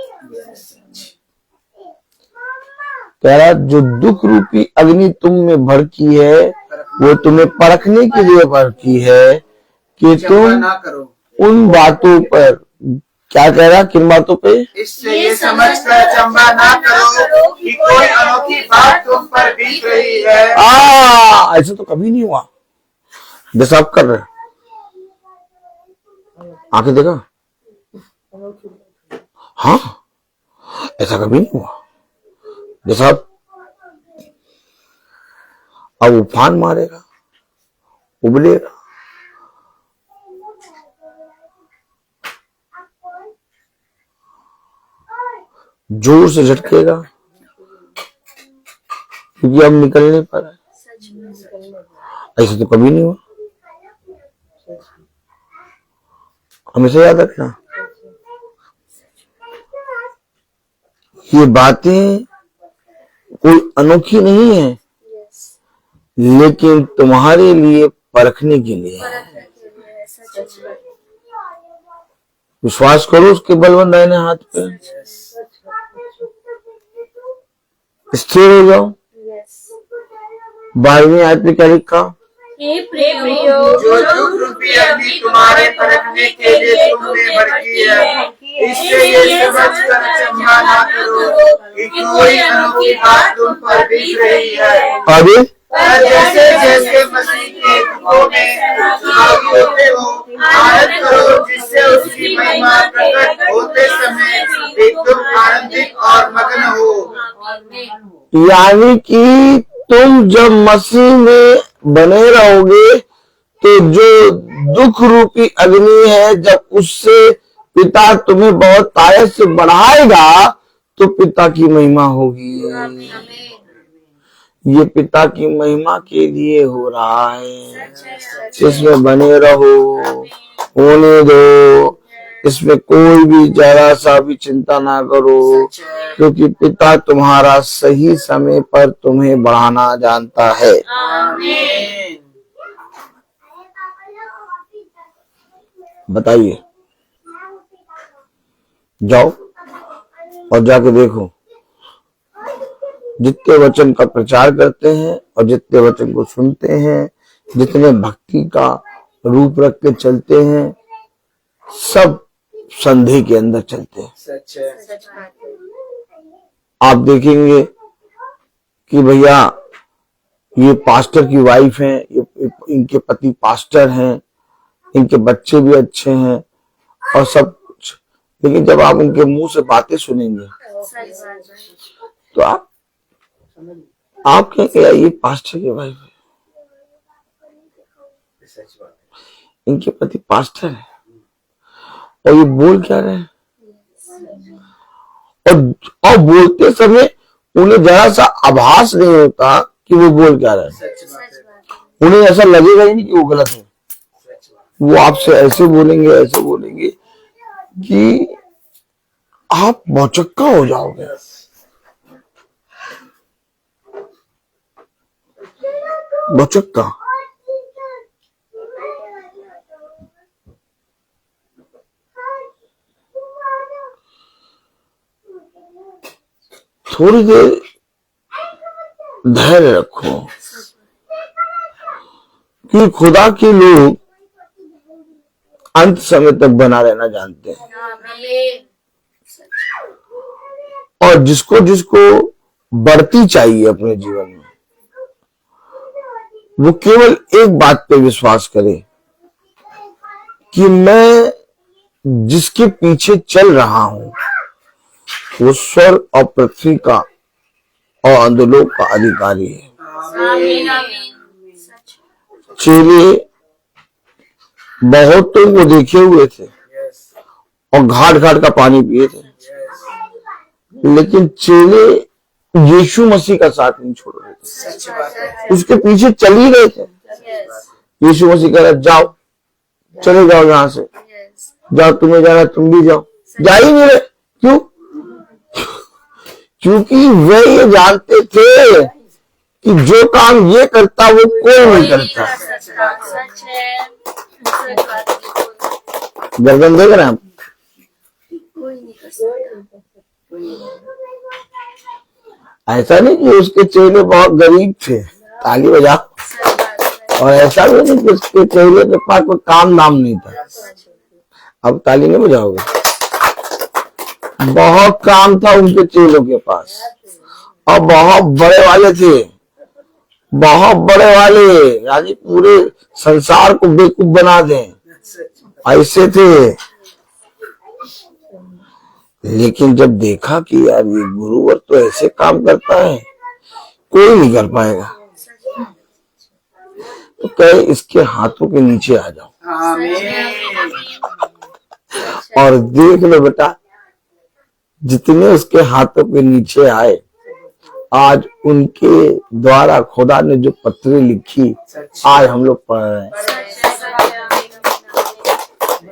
कह रहा जो दुख रूपी अग्नि तुम में भड़की है, वो तुम्हें परखने के लिए भड़की है कि तुम उन बातों पर, क्या कह रहा, किन बातों पे? इससे ये समझकर अचंभा ना करो कि कोई अनोखी बात तुम पर बीत रही है। ऐसा तो कभी नहीं हुआ जैसा आप कर रहे। आंखें देखा? हाँ, ऐसा कभी नहीं हुआ जैसा अब उफान मारेगा, उबलेगा, जोर से झटकेगा क्योंकि अब निकल नहीं पा रहा है। ऐसा तो कभी नहीं हुआ। हमेशा याद रखना, ये बातें कोई अनोखी नहीं है, लेकिन तुम्हारे लिए परखने के लिए है। विश्वास करो उसके बलवंत दाहिने हाथ पे, स्थिर हो जाओ। 12वीं आयत में क्या लिखा? हे प्रियो, जो दुख रूपी अग्नि तुम्हारे परखने के लिए तुम में भड़की है, इससे ये समझकर अचंभा ना करो कि कोई अनोखी बात तुम पर बीत रही है। आगे पर जैसे जैसे मसीह के दुखों में भागी होते हो, आनंद करो जिससे उसकी महिमा प्रकट होते समय एकदम आनंदित और मग्न हो। यानी कि तुम जब मसीह में बने रहोगे तो जो दुख रूपी अग्नि है, जब उससे पिता तुम्हें बहुत ताकत से बढ़ाएगा तो पिता की महिमा होगी। ये पिता की महिमा के लिए हो रहा है। इसमें बने रहो, होने दो, इसमें कोई भी जरा सा भी चिंता ना करो, क्योंकि पिता तुम्हारा सही समय पर तुम्हें बढ़ाना जानता है। बताइए, जाओ और जाके देखो, जितने वचन का प्रचार करते हैं और जितने वचन को सुनते हैं, जितने भक्ति का रूप रख के चलते हैं, सब संदेह के अंदर चलते हैं। सच है। आप देखेंगे कि भैया ये पास्टर की वाइफ है, इनके पति पास्टर हैं, इनके बच्चे भी अच्छे हैं और सब कुछ, लेकिन जब आप उनके मुंह से बातें सुनेंगे तो आप कहेंगे यार ये पास्टर की वाइफ है, इनके पति पास्टर है और ये बोल क्या रहे हैं। और बोलते समय उन्हें जरा सा आभास नहीं होता कि वो बोल क्या रहे हैं। उन्हें ऐसा लगेगा ही नहीं कि वो गलत है। वो आपसे ऐसे बोलेंगे कि आप भौचक्का हो जाओगे। भौचक्का। थोड़ी देर धैर्य रखो कि खुदा के लोग अंत समय तक बना रहना जानते हैं और जिसको जिसको बढ़ती चाहिए अपने जीवन में, वो केवल एक बात पे विश्वास करे कि मैं जिसके पीछे चल रहा हूं वो स्वर्ग और पृथ्वी का और अधोलोक का अधिकारी है। आमीन आमीन। सच है। चेले बहुतों को देखे हुए थे और घाट घाट का पानी पिए थे, लेकिन चेले यीशु मसीह का साथ नहीं छोड़ रहे थे, सच बात है। उसके पीछे चल ही गए थे। यस यीशु मसीह कह रहा जाओ, चले जाओ यहाँ से, यस जाओ, तुम्हें जाना तुम भी जाओ। जा ही नहीं रहे। क्यों? क्योंकि वे ये जानते थे कि जो काम ये करता वो कोई नहीं करता। सच है। सच बात है। गर्दन देख रहे हैं आप? कोई नहीं कर सकता। ऐसा नहीं कि उसके चेले बहुत गरीब थे, ताली बजाओ। सच बात है। और ऐसा भी नहीं कि उसके चेले के पास कोई काम नाम नहीं था। अब ताली नहीं बजाओगे? बहुत काम था उनके चेलों के पास और बहुत बड़े वाले थे, बहुत बड़े वाले, यानी पूरे संसार को बेवकूफ बना दें, ऐसे थे। लेकिन जब देखा कि यार ये गुरुवर तो ऐसे काम करता है, कोई नहीं कर पाएगा, तो कहे इसके हाथों के नीचे आ जाओ आमीन। और देख लो बेटा, जितने उसके हाथों के नीचे आए, आज उनके द्वारा खुदा ने जो पत्री लिखी आज हम लोग पढ़ रहे हैं।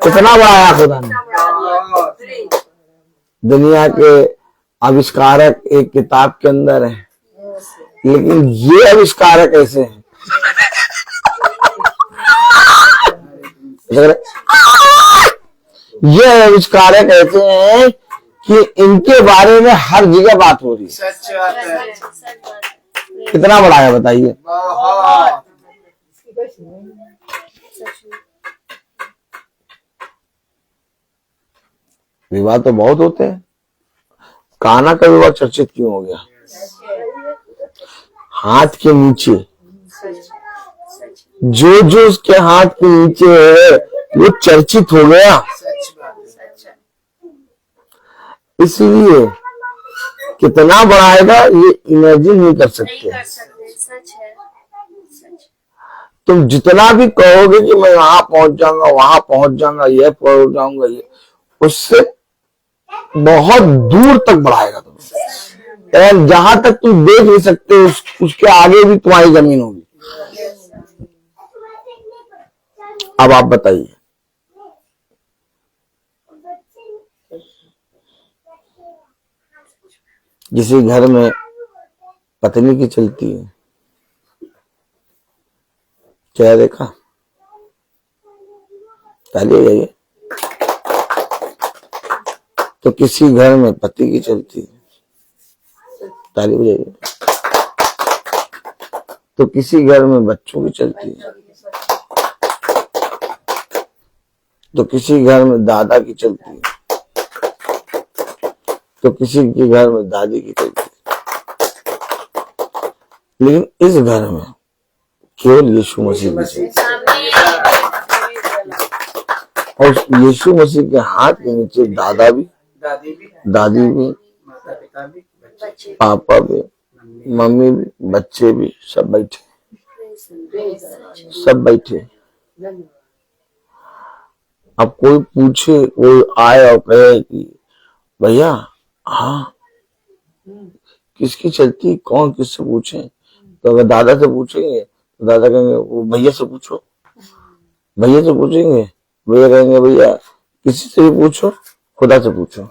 कितना बढ़ाया खुदा ने। दुनिया के आविष्कारक एक किताब के अंदर है, लेकिन ये आविष्कारक ऐसे हैं, ये आविष्कारक ऐसे हैं कि इनके बारे में हर जगह बात हो रही है। सच बात है। कितना बड़ा है बताइए। बहुत। विवाह तो बहुत होते हैं, कान्हा का विवाह चर्चित क्यों हो गया? हाथ के नीचे जो उसके हाथ के नीचे है वो चर्चित हो गया। सच बात है। इसलिए कितना बढ़ाएगा ये इमेजिन नहीं कर सकते। सच है। तुम जितना भी कहोगे कि मैं वहां पहुंच जाऊंगा, वहां पहुंच जाऊंगा, ये पहुंच जाऊंगा, ये उससे बहुत दूर तक बढ़ाएगा तुम्हें। जहां तक तुम देख नहीं सकते उसके आगे भी तुम्हारी जमीन होगी। अब आप बताइए, जिस घर में पत्नी की चलती है, क्या देखा? ताली जाइए। तो किसी घर में पति की चलती है, ताली बजाइए। तो किसी घर में बच्चों की चलती है, तो किसी घर में दादा की चलती है, तो किसी के घर में दादी की चलती है, लेकिन इस घर में केवल यीशु मसीह की चलती है। और यीशु मसीह के हाथ के नीचे दादा भी, दादी भी, माता पिता भी, बच्चे पापा भी, मम्मी भी, बच्चे भी, सब बैठे, सब बैठे। अब कोई पूछे, कोई आए और कहे कि भैया हाँ किसकी चलती, कौन किससे पूछे? तो अगर दादा से पूछेंगे तो दादा कहेंगे वो भैया से पूछो, भैया से पूछेंगे, भैया कहेंगे भैया किसी से भी पूछो, खुदा से पूछो।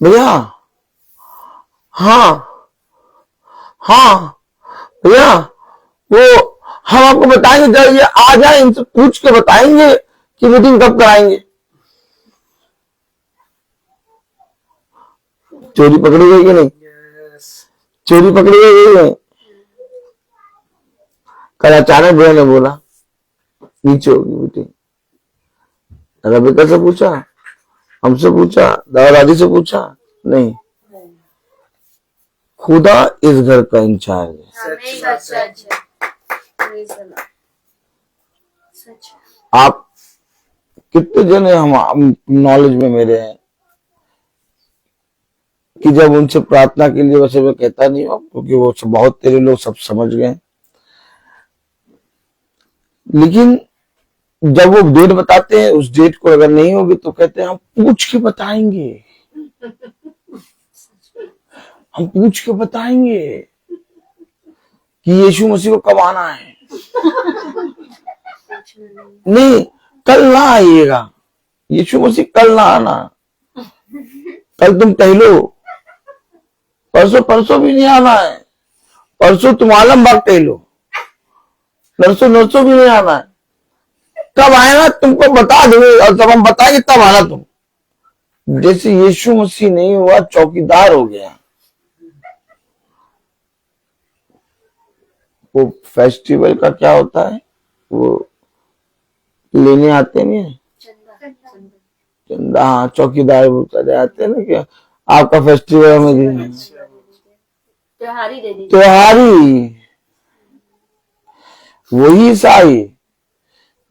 भैया हाँ हाँ भैया वो हम आपको बताएंगे, जब ये आ जाए इनसे पूछ के बताएंगे कि मीटिंग कब कराएंगे। चोरी पकड़ी गई कि नहीं? चोरी पकड़ी गई है। कल अचानक भैया ने बोला नीचे होगी मीटिंग। रबिका से पूछा, हमसे पूछा, दादा दादी से पूछा, नहीं, खुदा इस घर का इंचार्ज है। आप कितने जने हम नॉलेज में मेरे हैं कि जब उनसे प्रार्थना के लिए, वैसे मैं कहता नहीं हूँ क्योंकि वो सब बहुत तेरे लोग सब समझ गए, लेकिन जब वो डेट बताते हैं, उस डेट को अगर नहीं होगी तो कहते हैं हम पूछ के बताएंगे, हम पूछ के बताएंगे कि यीशु मसीह को कब आना है। नहीं, कल ना आइएगा, यीशु मसीह कल ना आना, कल तुम टहलो, परसों भी नहीं आना है, परसों तुम आलमबाग टहलो, नरसों भी नहीं आना है। कब आएगा तुमको बता देंगे, और जब हम बताएंगे तब आना तुम। जैसे यीशु मसीह नहीं हुआ, चौकीदार हो गया। वो फेस्टिवल का क्या होता है, वो लेने आते नहीं है चंदा, हाँ, चौकीदार चले आते हैं ना कि आपका फेस्टिवल में त्योहारी दे दीजिए। त्योहारी, वही ईसाई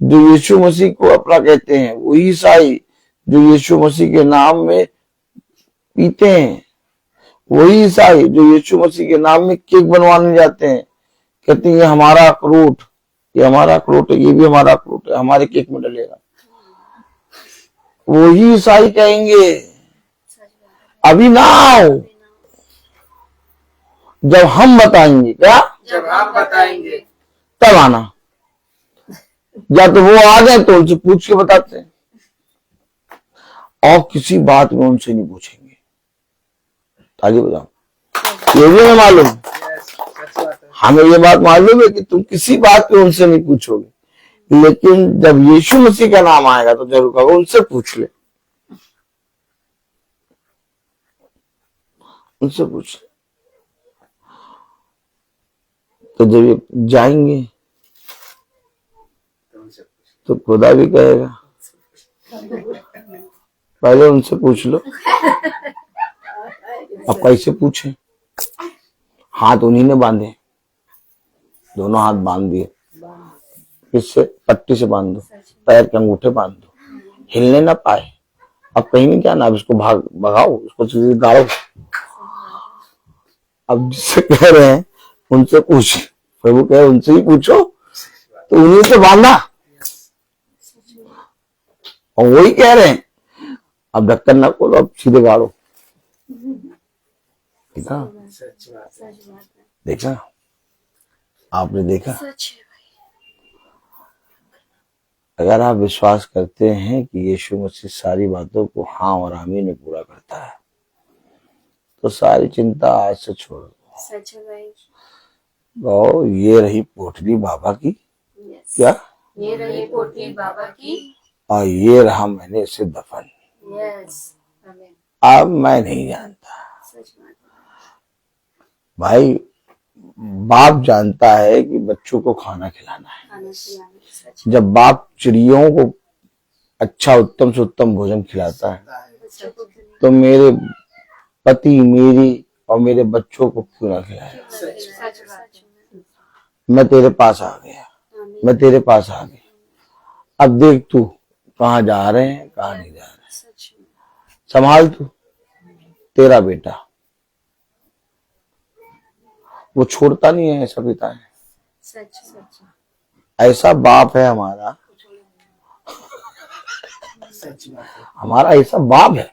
जो यीशु मसीह को अपना कहते हैं, वही ईसाई जो यीशु मसीह के नाम में पीते हैं, वही ईसाई जो यीशु मसीह के नाम में केक बनवाने जाते हैं, कहते हैं ये हमारा अखरोट, ये हमारा अखरोट है, ये भी हमारा अखरोट है, हमारे केक में डलेगा। वही ईसाई कहेंगे अभी ना आओ, जब हम बताएंगे, क्या जब आप बताएंगे तब आना। या तो वो आ गए तो उनसे पूछ के बताते हैं, और किसी बात में उनसे नहीं पूछेंगे। ताली बजाओ, ये भी हमें मालूम, हमें ये बात मालूम है कि तुम किसी बात पे उनसे नहीं पूछोगे, लेकिन जब यीशु मसीह का नाम आएगा तो जरूर कहो उनसे पूछ ले, उनसे पूछ ले। तो जब ये जाएंगे तो खुदा भी कहेगा पहले उनसे पूछ लो। अब कैसे पूछे, हाथ उन्हीं ने बांधे, दोनों हाथ बांध दिए, किससे, पट्टी से बांध दो, पैर के अंगूठे बांध दो, हिलने ना पाए। अब कहीं नहीं जाना, अब इसको भगाओ, इसको सीधे गाड़ो। अब जिससे कह रहे हैं उनसे पूछ, प्रभु कह उनसे ही पूछो, तो उन्हीं से बांधा, और वही कह रहे हैं अब ढक्कन ना खोलो, अब सीधे गाड़ो। देखा, देखा आपने, देखा। अगर आप विश्वास करते हैं कि यीशु मसीह सारी बातों को हाँ और आमीन में पूरा करता है, तो सारी चिंता आज से छोड़ दो। ये रही पोटली बाबा की, क्या ये रही पोटली बाबा की, और ये रहा मैंने इसे दफन। अब मैं नहीं जानता भाई, बाप जानता है कि बच्चों को खाना खिलाना है। जब बाप चिड़ियों को अच्छा उत्तम से उत्तम भोजन खिलाता है, तो मेरे पति, मेरी और मेरे बच्चों को क्यों ना खिलाए। मैं तेरे पास आ गया, मैं तेरे पास आ गया, अब देख तू कहाँ जा रहे हैं, कहाँ नहीं जा रहे, संभाल तू, तेरा बेटा। वो छोड़ता नहीं है, ऐसा पिता है, ऐसा बाप है हमारा, हमारा ऐसा बाप है।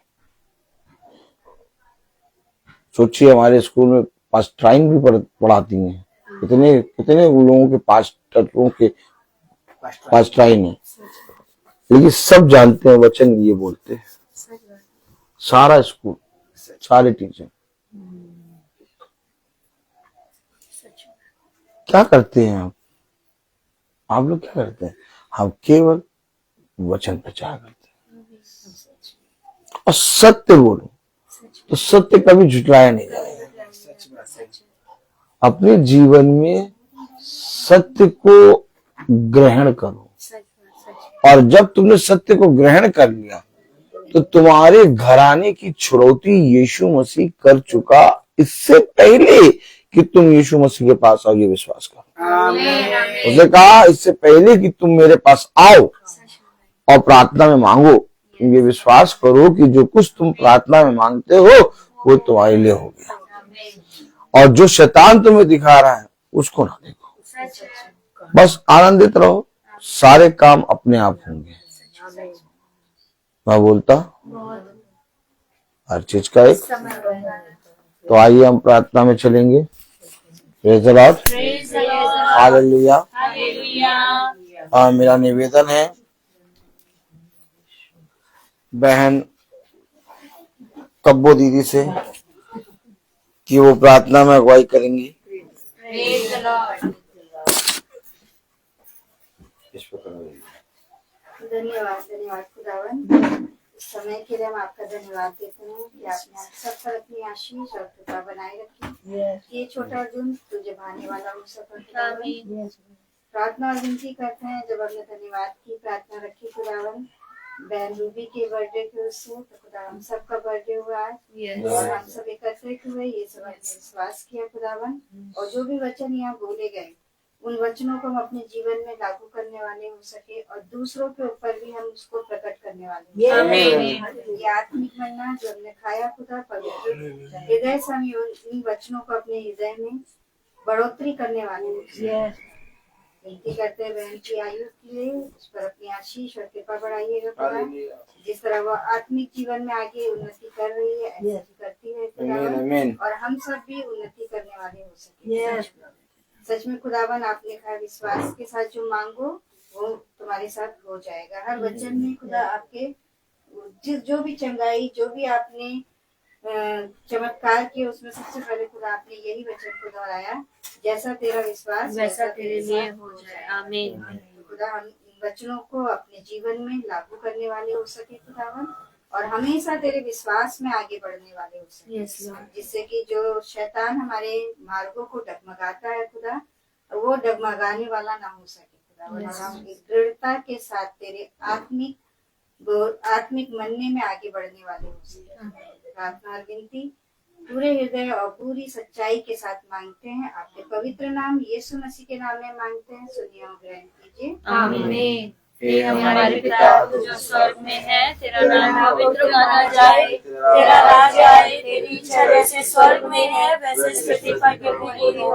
सोचिए, हमारे स्कूल में पास्टराइन भी पढ़ाती हैं, कितने कितने लोगों के पास्टरों के पास्टराइन है, लेकिन सब जानते हैं वचन ये बोलते हैं, सारा स्कूल, सारे टीचर। क्या करते हैं आप लोग क्या करते हैं? हम केवल वचन प्रचार करते हैं और सत्य बोलो, तो सत्य कभी झुठलाया नहीं जाएगा। अपने जीवन में सत्य को ग्रहण करो, और जब तुमने सत्य को ग्रहण कर लिया तो तुम्हारे घराने की छुड़ौती यीशु मसीह कर चुका, इससे पहले कि तुम यीशु मसीह के पास आओ, ये विश्वास करो। उसने कहा इससे पहले कि तुम मेरे पास आओ, और प्रार्थना में मांगो। तुम ये विश्वास करो कि जो कुछ तुम प्रार्थना में मांगते हो वो तुम्हारे लिए हो गया, और जो शैतान तुम्हें दिखा रहा है उसको ना देखो, बस आनंदित रहो, सारे काम अपने आप होंगे। मैं बोलता हर चीज का एक। तो आइए हम प्रार्थना में चलेंगे। Praise the Lord, hallelujah. और मेरा निवेदन है बहन कब्बो दीदी से कि वो प्रार्थना में अगुवाई करेंगी। धन्यवाद खुदावन, इस समय के लिए हम आपका धन्यवाद देते हैं कि आपने हम सब पर अपनी आशीष और कृपा बनाए रखी। ये छोटा अर्जुन तुझे भाने वाला हो सके। प्रार्थना और विनती करते हैं, जब हमने धन्यवाद की प्रार्थना रखी खुदावन बहन रूबी के बर्थडे के उससे, तो खुदा हम सबका बर्थडे हुआ है और हम सब एकत्रित हुए, ये सब हमने विश्वास किया खुदावन। और जो भी वचन यहाँ बोले गए उन वचनों को हम अपने जीवन में लागू करने वाले हो सके और दूसरों के ऊपर भी हम उसको प्रकट करने वाले हो। ये आत्मिक मन्ना जो हमने खाया खुदा, पवित्र हृदय से हम इन वचनों को अपने हृदय में बढ़ोतरी करने वाले हो। विनती करते हैं बहन की आयु के लिए, उस पर अपनी आशीष और कृपा बढ़ाइएगा खुदा। जिस तरह वो आत्मिक जीवन में आगे उन्नति कर रही है ऐसे ही करती है खुदा, और हम सब भी उन्नति करने वाले हो सके। सच में खुदावन आपने कहा विश्वास के साथ जो मांगो वो तुम्हारे साथ हो जाएगा। हर वचन में खुदा आपके जो भी चंगाई, जो भी आपने चमत्कार किए, उसमें सबसे पहले खुदा आपने यही वचन को दोहराया, जैसा तेरा विश्वास वैसा तेरे लिए हो जाए। आमीन। खुदा हम इन वचनों को अपने जीवन में लागू करने वाले हो सके खुदावन, और हमेशा तेरे विश्वास में आगे बढ़ने वाले हो सके, जिससे कि जो शैतान हमारे मार्गों को डगमगाता है खुदा, वो डगमगाने वाला ना हो सके खुदा। और हम इस दृढ़ता के साथ तेरे आत्मिक मनने में आगे बढ़ने वाले हो सके। प्रार्थना और विनती पूरे हृदय और पूरी सच्चाई के साथ मांगते हैं, आपके पवित्र नाम यीशु मसीह के नाम में मांगते हैं, सुनिए और ग्रहण कीजिए। आमीन। हे हमारे पिता तू जो स्वर्ग में है, तेरा नाम पवित्र माना जाए, तेरा राज आए, तेरी इच्छा जैसे स्वर्ग में है वैसे इस पृथ्वी पर भी पूरी हो।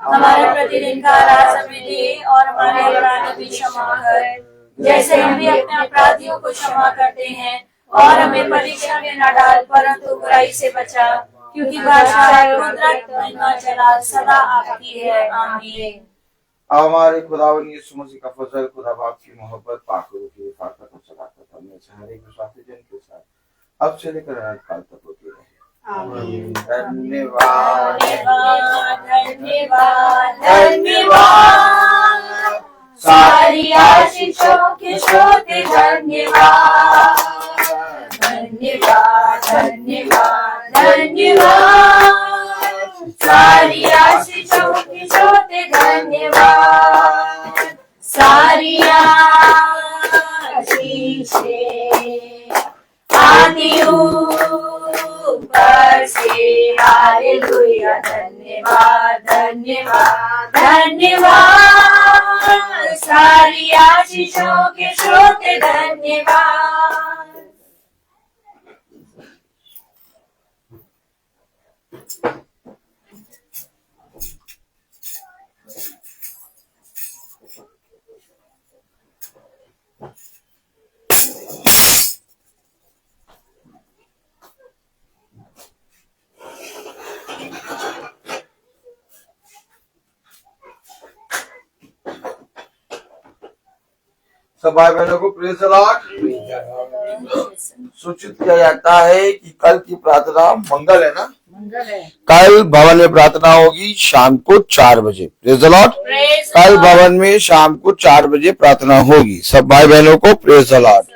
हमारा प्रतिदिन का आहार हमें दे, और हमारे अपराध भी क्षमा कर, जैसे हम भी अपने अपराधियों को क्षमा करते हैं, और हमें परीक्षा में न डाल, परंतु बुराई से बचा, क्योंकि बादशाह, कुदरत, महिमा, जलाल सदा आपकी है। आमीन। हमारे खुदावन यीशु मसीह का फजल, खुदा बाप की मोहब्बत, पाक रूह की हिफाजत और सलामत हमें हर एक विश्वासी जन के साथ अब से लेकर अनंत काल तक होती रहे। आमीन। धन्यवाद धन्यवाद धन्यवाद, सारी आशीषों के श्रोते धन्यवाद धन्यवाद धन्यवाद धन्यवाद, सारी आशीषों के श्रोते धन्यवाद, सारी आशीषें आती ऊपर से, हालेलुया। धन्यवाद धन्यवाद धन्यवाद, सारी आशीषों के श्रोते धन्यवाद। सब भाई बहनों को प्रेज़ द लॉर्ड। सूचित किया जाता है कि कल की प्रार्थना मंगल है ना, मंगल है। कल भवन में प्रार्थना होगी शाम को 4 बजे। Praise the Lord. कल भवन में शाम को 4 बजे प्रार्थना होगी। सब भाई बहनों को प्रेज़ द लॉर्ड।